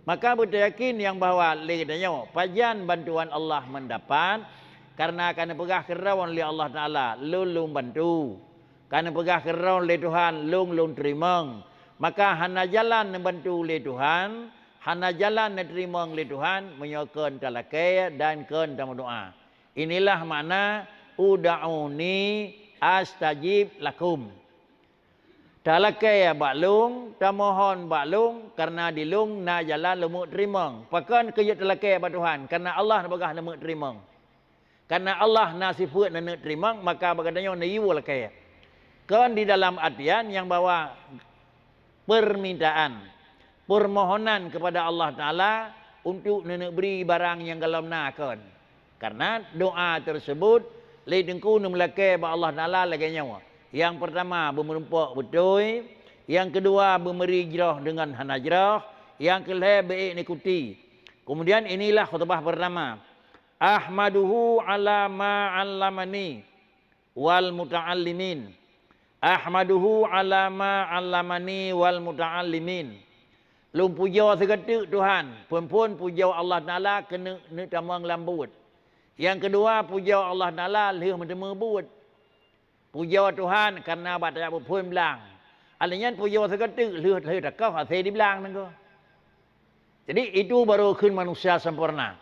Maka betul yakin yang bahawa leganya pajan bantuan Allah mendapat karena akan pegah kerawan oleh Allah Taala, lung bantu. Karena pegah kerawan oleh Tuhan, lung terima. Maka hana jalan membantu oleh Tuhan, hana jalan terima oleh Tuhan menyokan talakai dan ken tamu doa. Inilah makna uda'uni astajib lakum. Talakai baklung, tamohon baklung karena dilung na jalan lemuk terima. Pakan kejut talakai ba Tuhan karena Allah nak bagah lemuk terima. Karena Allah na sifat nak terima maka bagadanya na yiwu lakai. Kan di dalam artian yang bawa permintaan, permohonan kepada Allah Taala untuk nak beri barang yang galam nakon. Karena doa tersebut lidengku numlakai ba Allah Taala lagi nyawa. Yang pertama bermerempak betul, yang kedua bermeri jerah dengan hanajrah, yang kelih baik nikuti. Kemudian inilah khutbah pertama. Ahmaduhu ala ma 'allamani wal muta'allimin. Ahmaduhu ala ma 'allamani wal muta'allimin. Lum puja seketik Tuhan, pun puja Allah Taala kena nak tamang lambut. Yang kedua puja Allah Taala leh menemu buat. Puja Tuhan karena baca pun belang. Alanya puja seketik leh takau hati di belang nengko. Jadi itu baru kun manusia sempurna.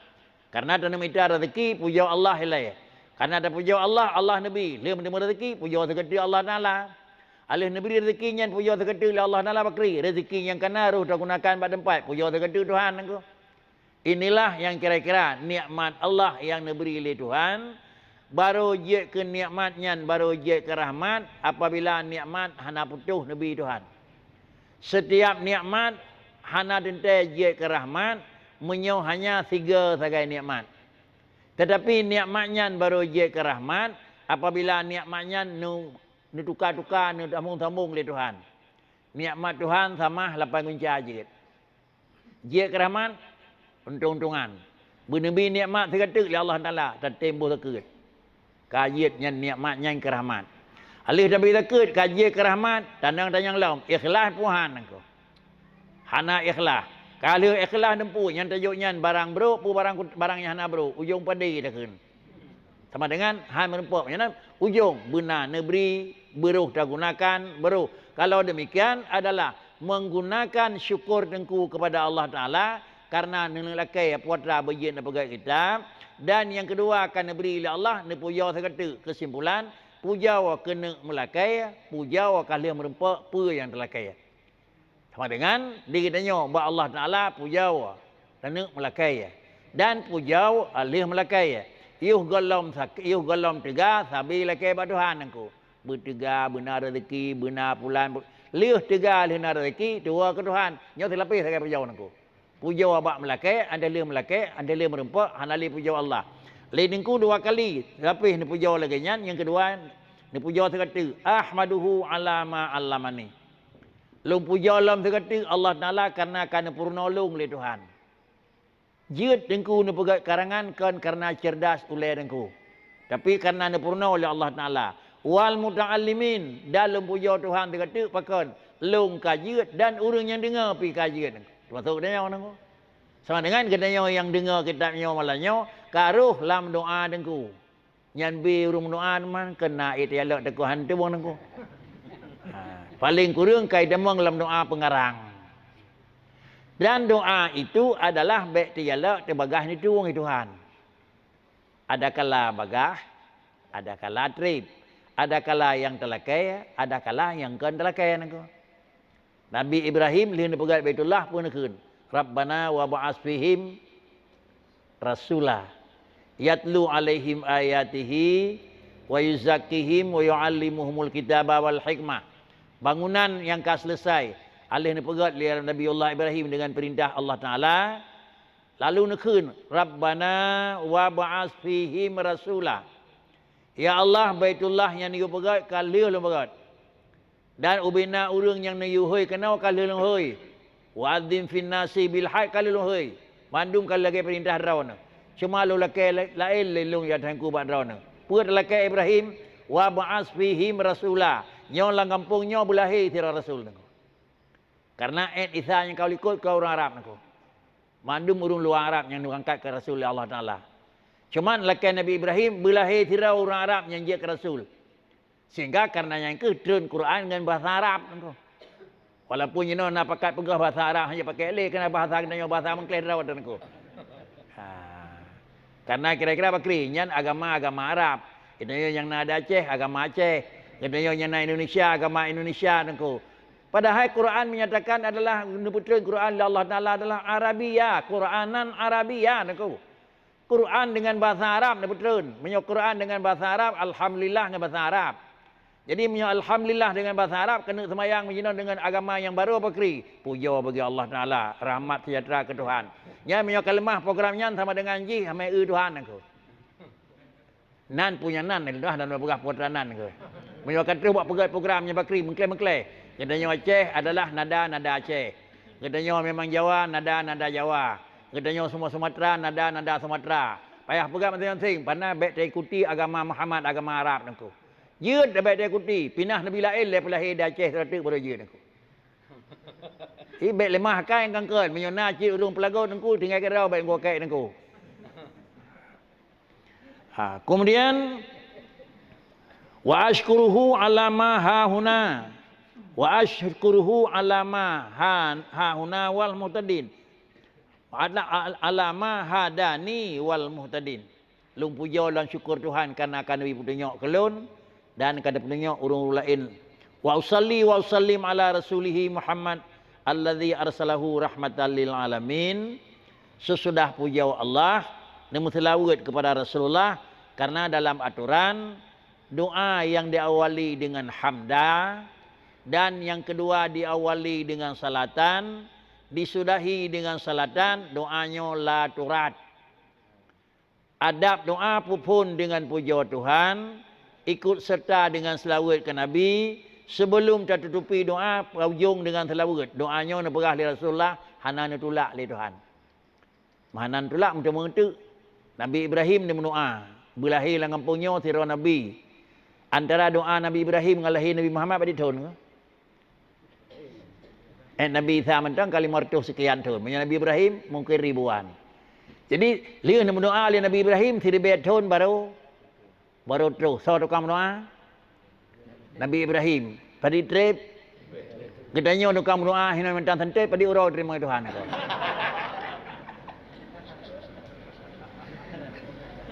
Karena dalam itu rezeki puja Allah ilai. Karena ada puja Allah, Allah Nabi leh menemu rezeki puja seketik Allah Taala. Alih Nabi rezekinya puja seketik Allah Taala bakri. Rezeki yang kena ruh tak gunakan pada tempat puja seketik Tuhan nengko. Inilah yang kira-kira nikmat Allah yang diberi oleh Tuhan. Baru je ke nikmatnya, baru je ke rahmat apabila nikmat hana putuh Nabi Tuhan. Setiap nikmat hana dentai je ke rahmat, menyo hanya 3 sagai nikmat. Tetapi nikmatnya baru je ke rahmat apabila nikmatnya nu tukar-tukar, nu tambung-tambung oleh Tuhan. Nikmat Tuhan sama 8 kunca je. Je ke rahmat untung-untungan. Bernabi nikmat seketik oleh Allah Taala dan tembuh sekut. Kajitnya nikmatnya kerahmat. Alih tapi takut kajit kerahmat tandang-tandang laum ikhlas Tuhan engkau. Hana ikhlas. Kalau ikhlas nempu yang tajuknya barang bro pu barang yang hana bro ujung padi takun. Sama dengan han menempuh yang ujung benar negeri beruh tak gunakan beruh. Kalau demikian adalah menggunakan syukur dengku kepada Allah Taala karena nelakai putra berjin dan pegat kitab. Dan yang kedua akan diberi oleh Allah ni puja sekata kesimpulan puja wa kena melakai puja wa kalian merempak apa yang terlakai. Sama dengan diri tanya ba Allah Taala puja wa kena melakai dan puja wa alih melakai. Iuh golom tiga sabi lakai ba Tuhan engkau. Bertiga benar rezeki benar bulan liuh tiga benar rezeki dua ke Tuhan. Nyo terlapis sakai puja engkau. Puja abak melakai, anda lihat merempak, hanali puja Allah. Laininku dua kali, lapis ni puja lagi nyan. Yang kedua, ni puja sekata, ahmaduhu ala ma allamani. Lung puja alam sekata Allah Taala karena akan purnolong oleh Tuhan. Jid dengku ni pegat karangan kan karena cerdas oleh dengku. Tapi karena ni purna oleh Allah Taala. Wal muta'allimin dalam puja Tuhan sekata pakan lung kajiat dan orang yang dengar pi kajiat dengku. Masuk dia orang tu. Sama dengan katanya yang dengar kitabnya malahnya, karuh lam doa dengku. Nyan bi urung doa man kena itialak deku hantu bang dengku. Paling kurang kai demang lam doa pengarang. Dan doa itu adalah baik tialak tebagah ni tuang Tuhan. Ada kala bagah, ada kala trip, ada kala yang telakai, ada kala yang kan telakai dengku. Nabi Ibrahim lihat pegat Baitullah pun nakun. Rabbana wa ba'as fihim rasulah yatlu alaihim ayatihi wa yuzakkihim wa yu'allimuhumul kitaba wal hikmah. Bangunan yang kau selesai. Alih ni pegat lihat Nabiullah Ibrahim dengan perintah Allah Taala. Lalu nakun Rabbana wa ba'as fihim rasulah. Ya Allah Baitullah yang ni pegat kali lu pegat. Dan ubina urang yang nayuhoi kenau kali lohoi. Wa adzim fin nasi bil haq kali lohoi. Mandum kali lagi perintah rauna. Cuma lu lakai lain lelung ya tangku bad rauna. Puat lakai Ibrahim wa ba'as fihim rasulah. Nyo lang kampung nyo bulahi tira rasul nako. Karena isa yang kau ikut kau orang Arab nako. Mandum urang luar Arab yang diangkat ke Rasul Allah Taala. Cuma lakai Nabi Ibrahim bulahi tira orang Arab yang dia ke Rasul. Sehingga karena yang ke turun Quran dengan bahasa Arab engkau. Walaupun you know nak pakai pegah bahasa Arab hanya pakai le kena bahasa kena bahasa mengklaim rawat engkau. Karena kira-kira bakri nyan agama Arab. Itu yang nada Aceh agama Aceh. Itu yang na Indonesia agama Indonesia engkau. Padahal Quran menyatakan adalah turun Quran Allah Taala adalah Arabia, Quranan Arabia engkau. Quran dengan bahasa Arab turun. Menyo Quran dengan bahasa Arab alhamdulillah dengan bahasa Arab. Jadi alhamdulillah dengan bahasa Arab kena semayang menjinau dengan agama yang baru apa kri? Puja bagi Allah Taala, rahmat sejahtera ke Tuhan. Nya menyo kalimah programnya sama dengan ji sampai Tuhan aku. Nan punya nan dah dan bergah putra nan ke. Menyo kata buat programnya bakri mengklaim. Katanya Aceh adalah nada Aceh. Katanya memang Jawa nada Jawa. Katanya semua Sumatera nada Sumatera. Payah pegang masing-masing pandai baik ikuti agama Muhammad agama Arab nangku. Jid dapat dia ikuti. Pinah Nabi Lail lepas lahir di Aceh seratus pada jid aku. Baik lemah kan yang kangkal. Menyona cik urung pelago nengku tinggal kerau baik gua kait nengku. Kemudian wa ashkuruhu ala ma hahuna. Wa ashkuruhu ala ma hahuna wal muhtadin. Ala ma hadani wal muhtadin. Lung puja dan syukur Tuhan karena akan Nabi petunjuk kelun. Dan kada petunjuk urung lain. Wa usalli wa usallim ala rasulih Muhammad alladzi arsalahu rahmatan lil alamin. Sesudah puja Allah nemu selawat kepada Rasulullah karena dalam aturan doa yang diawali dengan hamda dan yang kedua diawali dengan salatan, disudahi dengan salatan, doanya la turat. Adab doa pun dengan puja Tuhan, ikut serta dengan selawat ke Nabi. Sebelum tertutupi doa, ujung dengan selawat. Doanya nak berah li Rasulullah, hanan tulak li Tuhan. Hanan tulak macam mengetuk. Nabi Ibrahim dia berdoa. Berlahir dalam kampungnya tira Nabi. Antara doa Nabi Ibrahim dengan lahir Nabi Muhammad pada tahun ke? Nabi Isa mentang kali 500 sekian tahun. Nabi Ibrahim mungkin ribuan. Jadi, dia nak berdoa li Nabi Ibrahim 1000 tahun baru terus. So, tukang berdoa Nabi Ibrahim. Pada trip, katanya tukang berdoa hina mentang santai pada urau terima Tuhan.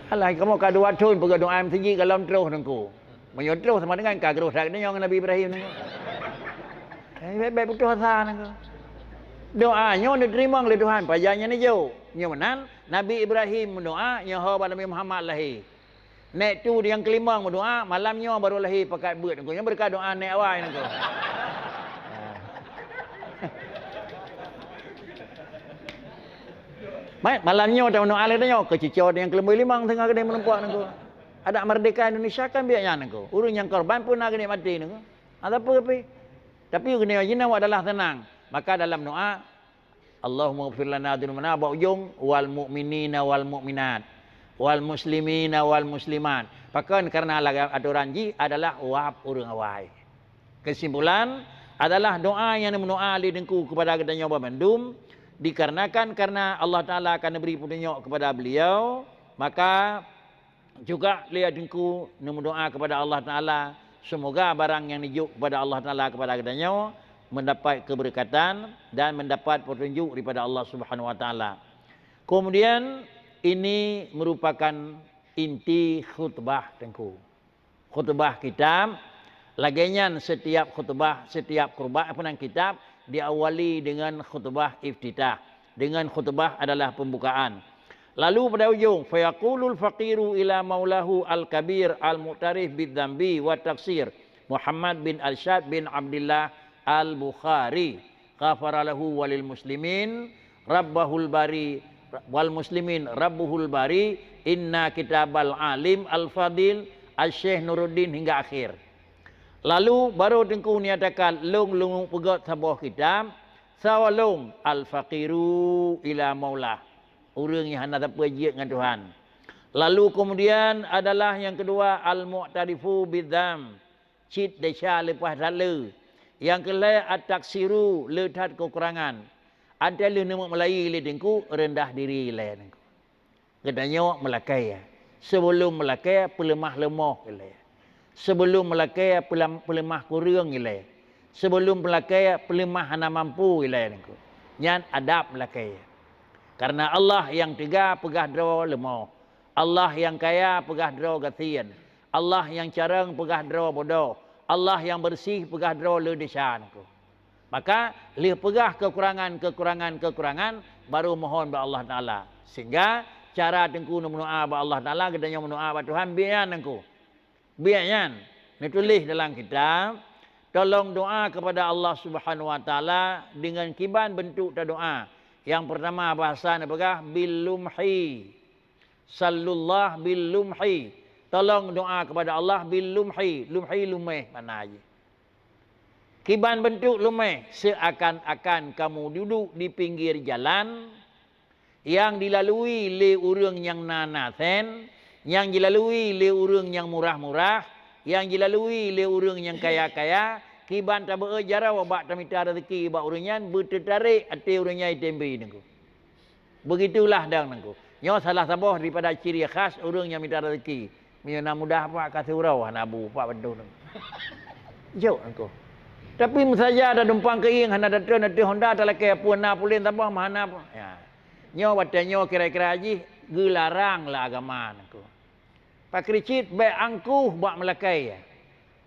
Alah kamu kadua tun pergi doa masjid kalau terus nengku. Menyo terus sama dengan kagro sak dengan Nabi Ibrahim nengku. Baik putus asa nengku. Doanya diterima oleh Tuhan. Pajanya ni jauh. Nya menan Nabi Ibrahim mendoa nya pada Nabi Muhammad lahir. Nek tu yang kelima berdoa malamnya baru lahir pakai beut nengku. Nya berkat doa nek awal nengku. Malamnya tak mendoa lagi tanya kecicau yang kelembu limang tengah kedai menempuak nengku. Ada merdeka Indonesia kan biaknya nengku. Urang yang korban pun nak kena mati nengku. Ada apa tapi? Tapi kena jina adalah tenang. Maka dalam doa Allahumma ighfir lana dzunubana ba ujung wal mu'minina wal mu'minat wal muslimina wal muslimat. Pakan karena aturan ji adalah wahab urang awai. Kesimpulan adalah doa yang mendoa li dengku kepada kedanya Bandung dikarenakan karena Allah Ta'ala akan beri petunjuk kepada beliau, maka juga lihat dengku berdoa kepada Allah Ta'ala semoga barang yang dijuk kepada Allah Ta'ala kepada kedanya mendapat keberkatan dan mendapat petunjuk daripada Allah Subhanahu Wa Ta'ala. Kemudian ini merupakan inti khutbah dengku. Khutbah kitab laginya setiap khutbah, setiap kurban pun kitab diawali dengan khutbah iftitah. Dengan khutbah adalah pembukaan. Lalu pada ujung, fayaqulul faqiru ila maulahu al-kabir al-mu'tarif bidzambi wa tafsir Muhammad bin Arsyad bin Abdullah al-Bukhari ghafara lahu walil muslimin rabbahul bari wal muslimin rabbuhul bari inna kitabal alim al-fadil al-syekh Nuruddin hingga akhir. Lalu baru tengku nyatakan long pegot sebuah kitab sawalong al-faqiru ila maulah. Orang yang hendak berjiat dengan Tuhan. Lalu kemudian adalah yang kedua al-mu'tarifu bidzam. Cit desya lepas dala. Yang kelai at-taksiru letat kekurangan. Ada le nama Melayu le tengku rendah diri le tengku. Katanya melakai. Sebelum melakai pelemah lemah le. Sebelum melakai pelemah kurang ile. Sebelum melakai pelemah hana mampu ile nengku. Nyan adab melakai. Karena Allah yang tiga pegah draw lemah. Allah yang kaya pegah draw gatian. Allah yang carang pegah draw bodoh. Allah yang bersih pegah draw ledesya nengku. Maka lih pegah kekurangan baru mohon ba Allah Taala. Sehingga cara tengku mendoa ba Allah Taala kedanya mendoa ba Tuhan biar nengku. Biarnya ditulis dalam kitab, tolong doa kepada Allah Subhanahu Wa Taala dengan kiban bentuk doa. Yang pertama bahasa apa? Bil lumhi. Sallullah bil lumhi. Tolong doa kepada Allah bil lumhi. Lumhi lumeh mana aja. Kiban bentuk lumeh seakan-akan kamu duduk di pinggir jalan yang dilalui oleh orang yang nanasen, yang dilalui oleh orang yang murah-murah, yang dilalui oleh orang yang kaya-kaya, kiban tak berjara wabak tamita rezeki bak orangnya bertertarik ati orangnya itembe nengku. Begitulah dang nengku. Nyo salah sabah daripada ciri khas orang yang minta rezeki. Miana mudah pak kasih urau hanabu pak betul nengku. Jauh nengku. Tapi saja ada dumpang keing hana datang nanti Honda tak laki pun na pulin tabah mana pun. Ya. Nyo badannya kira-kira aji gelarang lah agama nengku. Pak kricit baik angkuh buat melakai.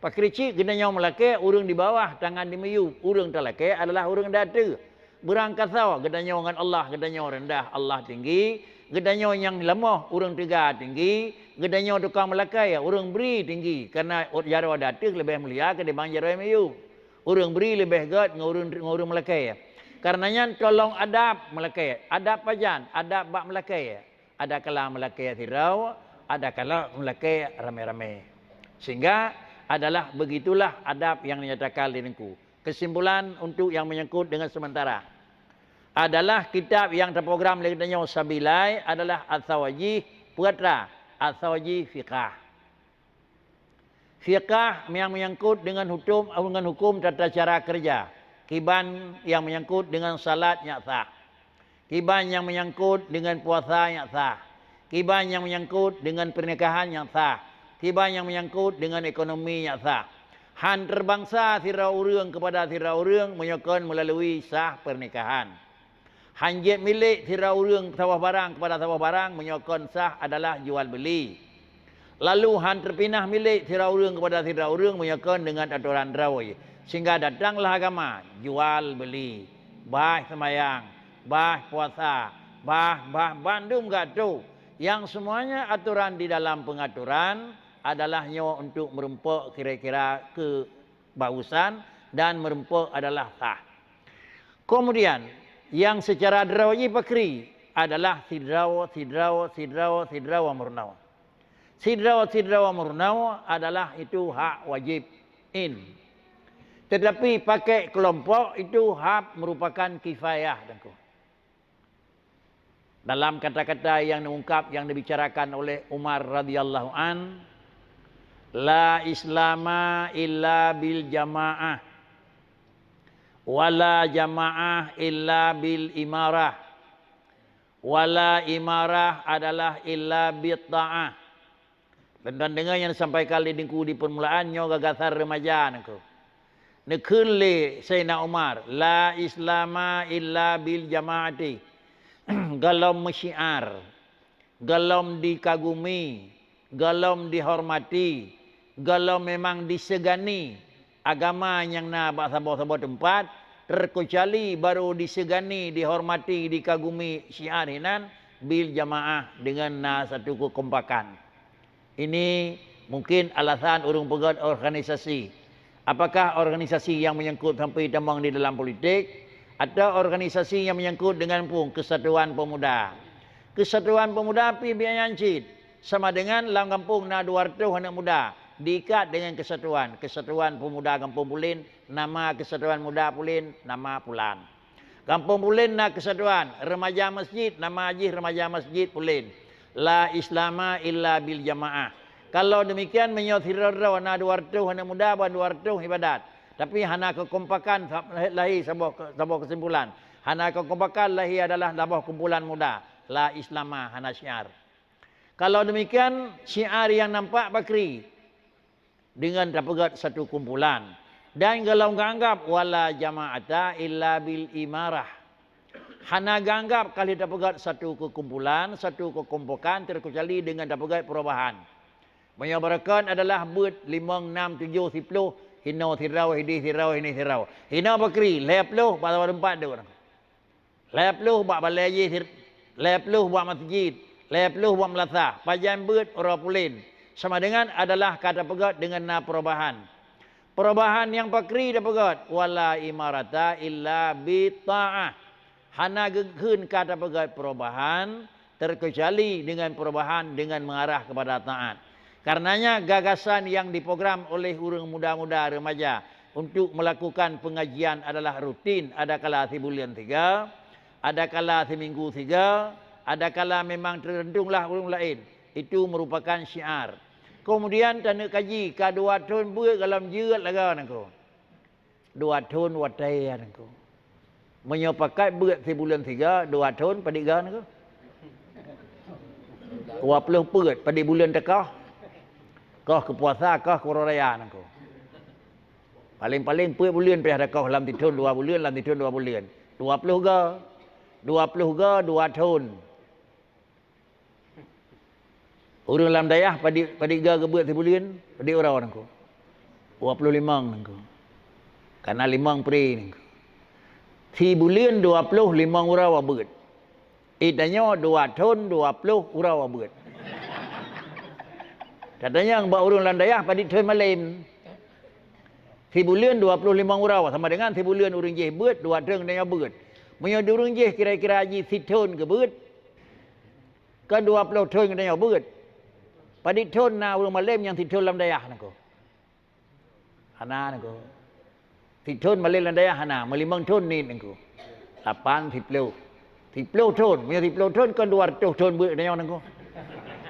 Pak kricit genanya melakai urang di bawah tangan di meyup. Urang talakai adalah urang data. Berangkasau gedanya dengan Allah, gedanya rendah Allah tinggi, gedanya yang lemah urang tiga tinggi, gedanya tukang melakai urang beri tinggi karena jaro data lebih mulia ketimbang jaro meyup. Urang beri lebih gad ngurung melakai. Karenanya tolong adab melakai. Adab pajan, adab bak melakai. Ada kala melakai tirau, ada kala melakai rame-rame. Sehingga adalah begitulah adab yang dinyatakan di nengku. Kesimpulan untuk yang menyangkut dengan sementara adalah kitab yang terprogram legendanya Sabilai adalah Al-Thawajih Puatra, Al-Thawajih Fiqah. Fiqah yang menyangkut dengan hukum tata cara kerja. Kiban yang menyangkut dengan salat yang sah. Kiban yang menyangkut dengan puasa yang sah. Kiban yang menyangkut dengan pernikahan yang sah. Kiban yang menyangkut dengan ekonomi yang sah. Han terbangsa sirau urang kepada sirau urang menyokong melalui sah pernikahan. Hanjit milik tirau urang sawah barang kepada sawah barang menyokong sah adalah jual beli. Lalu han terpinah milik tirau urang kepada tirau urang menyokong dengan aturan drawai. Sehingga datanglah agama jual beli, bah semayang, bah puasa, bah bandum gatu. Yang semuanya aturan di dalam pengaturan adalah nyawa untuk merempuk kira-kira kebausan dan merempuk adalah sah. Kemudian yang secara drawai pakri adalah sidrawa murnawa. Sidrawa murnawa adalah itu hak wajib in. Tetapi pakai kelompok itu hak merupakan kifayah. Dalam kata-kata yang diungkap yang dibicarakan oleh Umar radhiyallahu an, la islama illa bil jamaah wala jamaah illa bil imarah wala imarah adalah illa bit ta'ah. Dan dengar yang disampaikan di permulaannya gagasan remaja nako. Nekun le Sayyidina Umar, la islama illa bil jamaati. Galom syiar, galom dikagumi, galom dihormati, galom memang disegani. Agama yang nak sabah-sabah tempat terkecuali baru disegani, dihormati, dikagumi syiar hinan bil jamaah dengan satu kekompakan. Ini mungkin alasan urung pegat organisasi. Apakah organisasi yang menyangkut sampai tambang di dalam politik atau organisasi yang menyangkut dengan pun kesatuan pemuda. Kesatuan pemuda pi biayancit sama dengan lang kampung na 200 anak muda diikat dengan kesatuan. Kesatuan pemuda Kampung Pulin, nama kesatuan muda Pulin, nama Pulan. Kampung Pulin na kesatuan, remaja masjid, nama haji remaja masjid Pulin. La islama illa bil jamaah. Kalau demikian menyothirra na 200 anak muda ban 200 ibadat. Tapi hana kekompakan lahi sebuah kesimpulan. Hana kekompakan lahi adalah sebuah kumpulan muda. La islama hana syiar. Kalau demikian syiar yang nampak bakri dengan dapat satu kumpulan. Dan kalau anggap wala jama'ata illa bil imarah. Hana anggap kali dapat satu kekumpulan, satu kekompokan terkecuali dengan dapat perubahan. Menyabarakan adalah buat 5, 6, 7, 10. Hina tirau, hidi tirau, ini tirau. Hina bakri, 10, pada 4 dia. 10 buat balai haji, 10 buat masjid, 10 buat melasah. Pajan buat orang Pulin. Sama dengan adalah kata pegat dengan perubahan. Perubahan yang bakri dah pegat. Wala imarata illa bita'ah. Hana gegun kata pegat perubahan terkecuali dengan perubahan dengan mengarah kepada taat. Karenanya gagasan yang diprogram oleh urang muda-muda remaja untuk melakukan pengajian adalah rutin. Ada kala sebulan 3, ada kala seminggu 3, ada kala memang tergantunglah urang lain. Itu merupakan syiar. Kemudian tanda kaji ka 2 tahun buat dalam jerat laga nako. 2 tahun watai nako. Menyopakai buat sebulan 3, 2 tahun pada ga nako. 20 buat pada bulan tekah. Kau ke puasa, kau ke raya nangko. Paling-paling 10 bulan pergi ada kau dalam tahun 2 bulan, dalam tahun 2 bulan. 20 ga. 20 ga 2 tahun. Orang dalam dayah pada ga ke buat sebulan, pada orang nangko. 25 nangko. Karena 5 peri nangko. Sebulan 25 orang buat. Itanya 2 tahun 20 orang buat. Katanya mbak urang landayah pada tahun malam. Sebulan 25 orang sama dengan sebulan urang jeh buat 2 tahun dia buat. Menyo urang jeh kira-kira haji setahun ke buat. Ke 20 tahun dia buat. Pada tahun na urang malam yang setahun landayah nako. Hana nako. Setahun malam landayah hana, melimang tahun ni nako. 8 10 tahun, menyo 10 tahun kan 200 tahun buat dia nako.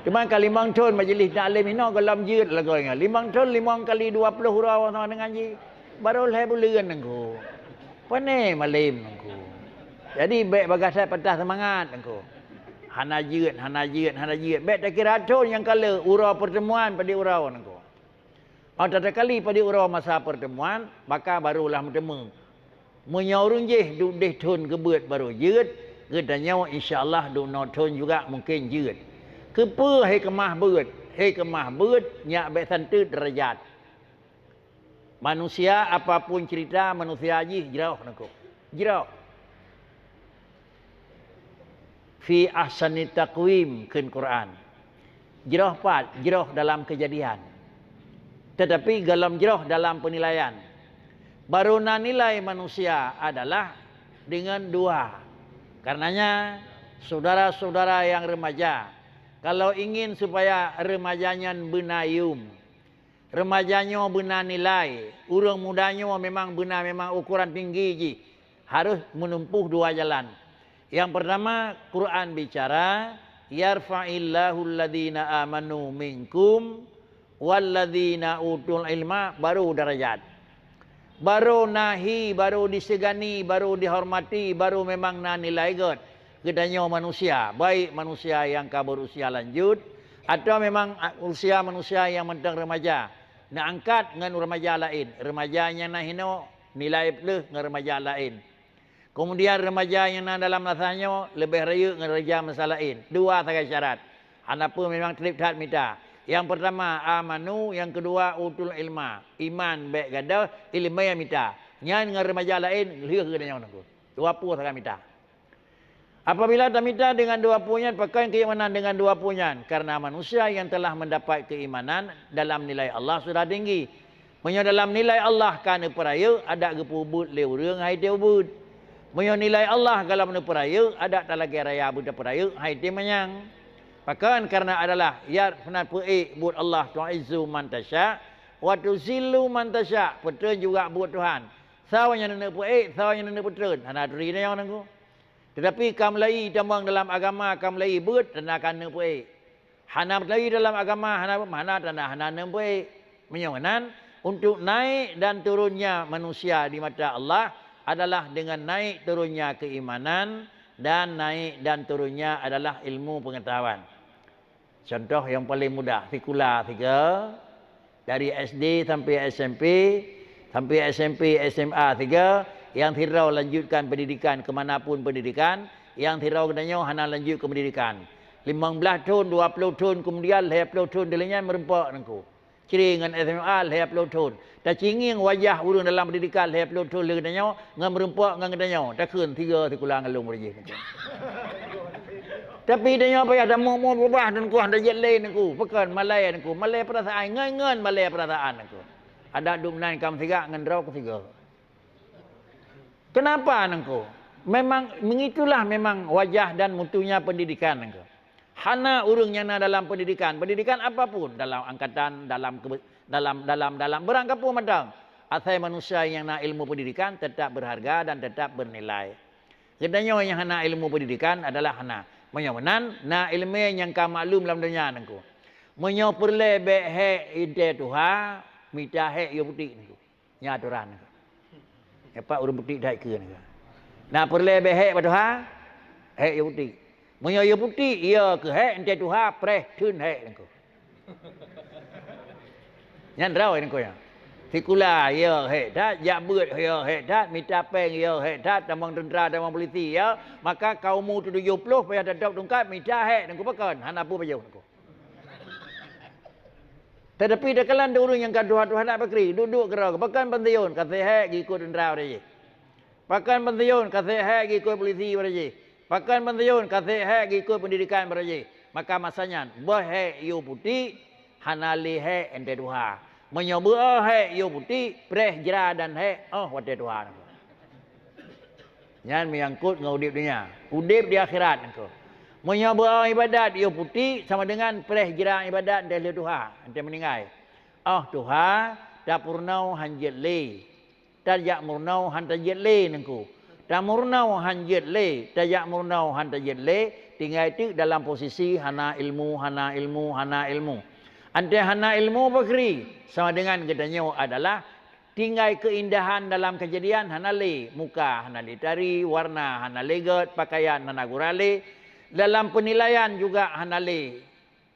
Cuma kali 5 tahun majlis taklim ini dalam jerat lagu ingat. 5 tahun 5 kali 20 orang sama dengan ji. Baru lah bulan nengko. Pane malam nengko. Jadi baik bagasai patah semangat nengko. Hana jerat. Baik tak kira tahun yang kala urau pertemuan pada urau nengko. Tata kali pada urau masa pertemuan, maka barulah bertemu. Menyaurung je duduk tahun kebut baru jerat. Gedanya insya-Allah duk nonton juga mungkin jeut. Kepa hikmah beut. Hikmah beut nyak be santu derajat. Manusia apapun cerita manusia aji jauh nangku. Jauh. Fi ahsani taqwim keun Quran. Jauh pat, jauh dalam kejadian. Tetapi dalam jauh dalam penilaian. Baru nilai manusia adalah dengan dua. Karenanya saudara-saudara yang remaja, kalau ingin supaya remajanya benayum, remajanya benar nilai, urang mudanya memang benar memang ukuran tinggi ji, harus menempuh dua jalan. Yang pertama, Quran bicara, yarfa'illahu alladhina amanu minkum walladhina utul ilma, baru derajat. Baru nahi, baru disegani, baru dihormati, baru memang na nilai god. Gedanya manusia, baik manusia yang berusia lanjut atau memang usia manusia yang mentang remaja. Nak angkat dengan remaja lain. Remajanya nak hino nilai plus dengan remaja lain. Kemudian remaja yang nak dalam rasanya lebih raya dengan remaja masa lain. Dua sahaja syarat. Hanapa memang terlibat minta. Yang pertama amanu, yang kedua utul ilma. Iman baik gadah, ilmu yang minta. Nyan dengan remaja lain lihat gedanya nangku. Dua puluh sahaja minta. Apabila tak minta dengan dua punyan, pakai keimanan dengan dua punyan. Karena manusia yang telah mendapat keimanan dalam nilai Allah sudah tinggi. Menyo dalam nilai Allah kan peraya ada gepubut leurang hai teu bud. Menyo nilai Allah dalam peraya ada talagi raya bud peraya hai teu menyang. Pakan karena adalah ya sunat pu'i bud Allah tu'izzu man tasya wa tuzillu man tasya. Petun juga bud Tuhan. Sawanya nene pu'i, sawanya nene petun. Hana duri ni yang nangku. Tetapi kaum lai tambang dalam agama kaum lai beut dan akan nempuai. Hana lai dalam agama hana mana tanah hana nempuai. Menyonan untuk naik dan turunnya manusia di mata Allah adalah dengan naik turunnya keimanan dan naik dan turunnya adalah ilmu pengetahuan. Contoh yang paling mudah, sekolah 3 dari SD sampai SMP, sampai SMP SMA 3. Yang tirau lanjutkan pendidikan kemanapun pendidikan, yang tirau kenanya hana lanjut ke pendidikan. 15 tahun, 20 tahun kemudian 20 tahun dilinya merempak nangku. Ciri dengan SMA 20 tahun. Tak cinging wajah urang dalam pendidikan 20 tahun le kenanya ngan merempak ngan kenanya. Tak keun 3 sekolah ngalung berje. Tapi dia apa ya ada mau berubah dan ku ada jelai nangku. Pekan malai nangku. Malai perasaan ngan malai perasaan nangku. Ada dumnan kam 3 ngan draw ke 3. Kenapa nangko? Memang mengitulah memang wajah dan mutunya pendidikan nangko. Hana urang yang dalam pendidikan, pendidikan apapun dalam angkatan, dalam berangkat pun madang. Asal manusia yang nak ilmu pendidikan tetap berharga dan tetap bernilai. Kedanya yang hana ilmu pendidikan adalah hana menyonan na ilmu yang ka maklum dalam dunia nangko. Menyo perle be he ide tuha mita he yo putih nangko. Nya aturan nangko. Apa urang putih dah ke ni. Nah perle behek pada ha. Hek yo putih. Menyo yo putih ia ke hek ente tuha preh tun hek nangko. Nyan rau nangko ya. Sikula ya hek dah jak beut ya hek dah minta peng ya hek dah tamang tentera tamang polisi ya. Maka kaummu 70 payah dadap tungkat minta hek nangko pakan. Han apa payah nangko. Tetapi dah kalan ada orang yang kaduh-duh nak bakri, duduk kerana pakan pensiun, kasih hak ikut tentera pada je. Pakan pensiun, kasih hak ikut polisi pada je. Pakan pensiun, kasih hak ikut pendidikan pada je. Maka masanya, bahek yu putih, hanali hak ente tuha. Menyoba hak yu putih, preh jera dan hak, wate tuha. Yang menyangkut dengan udip dunia. Udip di akhirat. Menyoba ibadat ia putih sama dengan pereh jera ibadat dari Tuhan. Ante meninggal. Tuhan tak purnau hanjet le. Tak jak murnau hanjet le nengku. Tak murnau hanjet le, tak jak murnau hanjet le, tinggal itu dalam posisi hana ilmu, hana ilmu, hana ilmu. Ante hana ilmu bakri sama dengan gedanya adalah tinggal keindahan dalam kejadian hana le, muka hana le tari, warna hana le god, pakaian hana gurale. Dalam penilaian juga hanale.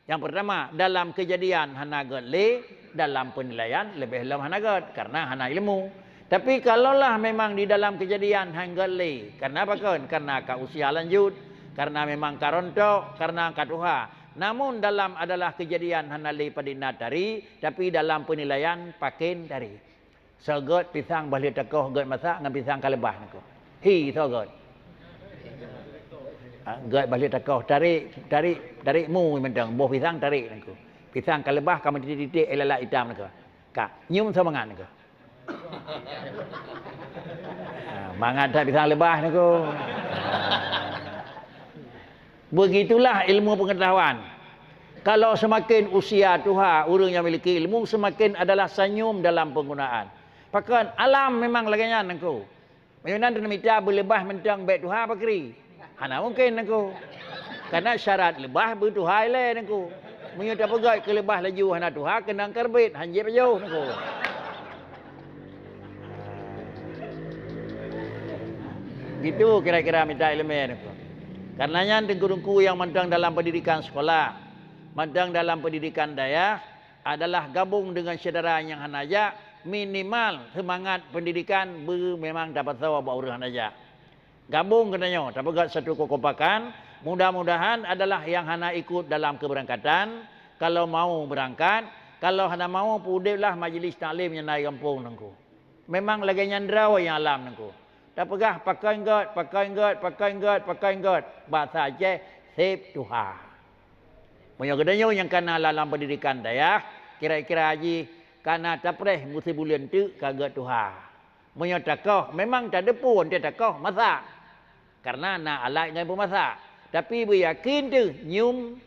Yang pertama, dalam kejadian hana god le, dalam penilaian lebih dalam hana god karena hana ilmu. Tapi kalaulah memang di dalam kejadian hanggale, karena apa kan? Karena ka usia lanjut, karena memang karontok, karena katuha. Namun dalam adalah kejadian hanali padinat dari, tapi dalam penilaian pakin dari. Segot pisang balik tekoh got masak dengan pisang kalebah nako. Hi segot. Got balik tekoh tarik mu mentang boh pisang tarik nako. Pisang kalebah kamu titik-titik elala hitam nako. Kak, nyum semangat nako. Mangat tak pisang lebah nako. Begitulah ilmu pengetahuan. Kalau semakin usia Tuhan, orang yang memiliki ilmu semakin adalah senyum dalam penggunaan. Pakan alam memang laganya nangku. Menyunan dan minta berlebah mentang baik Tuhan pakri. Hana mungkin nangku. Karena syarat lebah bertuhan le nangku. Menyuta pegai ke lebah laju hana Tuhan kenang karbit hanjib jauh nangku. Gitu kira-kira minta ilmu nangku. Karenanya dengku-dengku yang mentang dalam pendidikan sekolah, mentang dalam pendidikan daya adalah gabung dengan saudara yang hanaja minimal semangat pendidikan memang dapat tahu bahawa orang hanaja. Gabung kenanya, tapi gak satu kekompakan. Mudah-mudahan adalah yang hana ikut dalam keberangkatan. Kalau mau berangkat, kalau hana mau pudihlah majlis taklim yang naik kampung nangku. Memang lagi nyandrawa yang alam nangku. Tak pegah pakai God. Bahasa Aceh, save Tuhan. Punya kedanya yang kena dalam pendidikan daya, kira-kira haji, karena tak pereh mesti bulan tu kagak Tuhan. Punya takoh, memang tak ada pun dia takoh masak. Karena nak alat dengan pemasak. Tapi beryakin tu, nyum,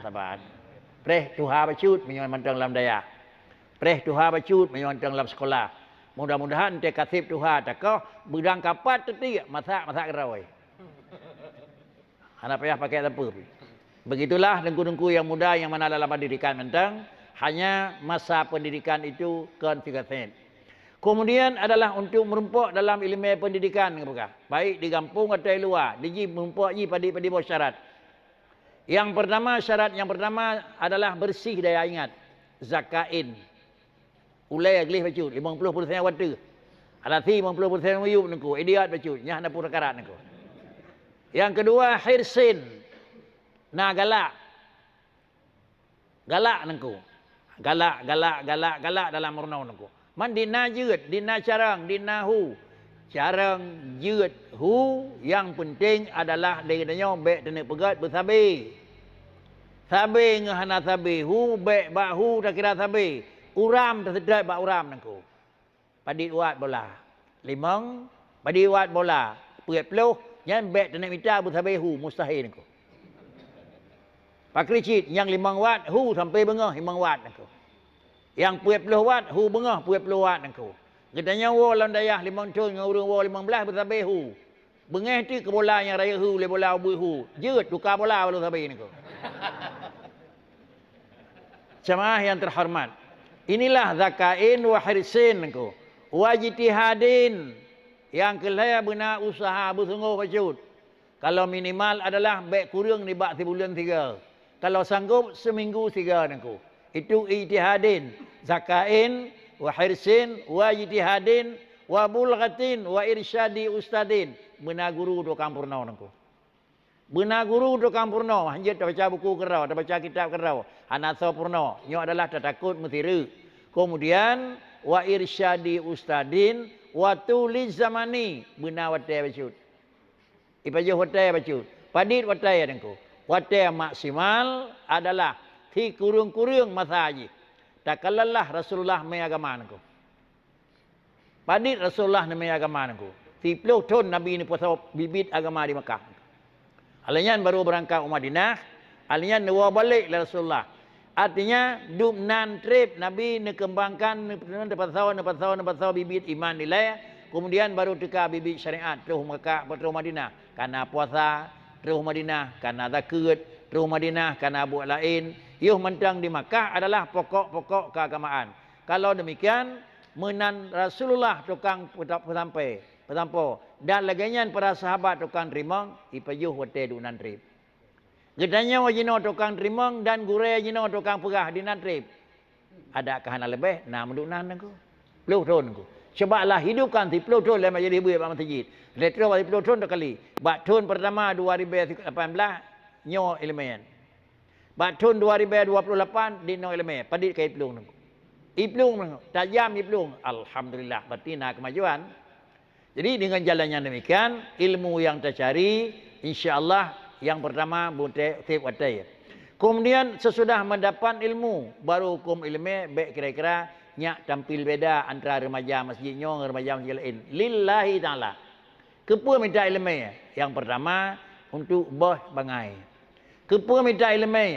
sabar. Pereh Tuhan bacut, menyuan mantang dalam daya. Pereh Tuhan bacut, menyuan dalam sekolah. Mudah-mudahan dia kasih Tuhan takoh bedang kapat tadi masak kerawai. Hana payah pakai apa. Begitulah dengku-dengku yang muda yang mana dalam pendidikan mentang hanya masa pendidikan itu konfigurasi. Kemudian adalah untuk merumpuk dalam ilmu pendidikan baik di kampung atau di luar. Diji merumpuk ji pada bawah syarat. Syarat yang pertama adalah bersih daya ingat. Zakain. Ulai aglih bacut 50% waktu. Alati 50% wuyub nangku. Idiat bacut. Nyah na pura karat nangku. Yang kedua hirsin. Na galak. Galak nangku. Galak dalam murnau nangku. Man dina jeut, dina carang, dina hu. Carang jeut hu yang penting adalah dengannya baik tenek pegat bersabar. Sabar ngahana sabar. Hu baik bak hu tak kira sabar. Uram tersedap bak uram nangku. Padit wat bola. Limang, padit wat bola. Puet peluh, yang bet tenek mita bersabar hu mustahil nangku. Pakricit yang 5 watt hu sampai bengah 5 watt nangku. Yang puet peluh watt hu bengah puet peluh watt nangku. Katanya wo lawan dayah 5 tahun dengan urang wo 15 bersabar hu. Bengah tu ke bola yang raya hu le bola ubu hu. Jeut tukar bola baru sabar nangku. Jemaah yang terhormat. Inilah zakain wa hirsin nangku. Wa jitihadin yang kelaya benar usaha bersungguh bacut. Kalau minimal adalah baik kurang ni bak sebulan 3. Kalau sanggup seminggu 3 nangku. Itu ijtihadin. Zakain wa hirsin wa jitihadin wa bulghatin wa irsyadi ustadin. Benar guru do kampurna nangku. Benar guru do kampurna. Hanya tak baca buku kerau, tak baca kitab kerau. Hanasa purna. Nyo adalah tak takut mestiru. Kemudian wa irsyadi ustadin wa tuliz zamani. Benar watai bacut. Ipajuh watai bacut. Padit watai nangku. Watai maksimal adalah ti kurung-kurung masa haji. Tak kalalah Rasulullah mai agama nangku. Padit Rasulullah mai agama nangku. 30 tahun Nabi ni puasa bibit agama di Mekah. Alinyan baru berangkat Madinah, alinyan nawa balik la Rasulullah. Artinya dumnan trip Nabi nak kembangkan dapat tahu bibit iman nilai, kemudian baru teka bibit syariat terus Mekah terus Madinah. Karena puasa terus Madinah, karena zakat terus Madinah, karena buat lain. Yuh mentang di Mekah adalah pokok-pokok keagamaan. Kalau demikian menan Rasulullah tukang petampo dan laginya para sahabat tukang rimang ipayuh wate dunan trip. Gedanya wajino tukang rimang dan gure jino tukang pegah di nan trip. Ada kahana lebih nah mendunan nangku. Belum tahun nangku. Cobalah hidupkan 10 tahun lama jadi buat masjid. Letro 10 tahun kali. Bak tahun pertama 2018 nyo elemen. Bak tahun 2028 di no elemen. Padit kai pelung. Iplung tajam iplung. Alhamdulillah berarti nak kemajuan. Jadi dengan jalannya demikian, ilmu yang tercari insya-Allah yang pertama bunte tip watai. Kemudian sesudah mendapat ilmu baru hukum ilmu baik kira-kira nyak tampil beda antara remaja masjidnya dengan remaja masjid lain. Lillahi taala. Kepa minta ilmu yang pertama untuk boh bangai. Kepa minta ilmu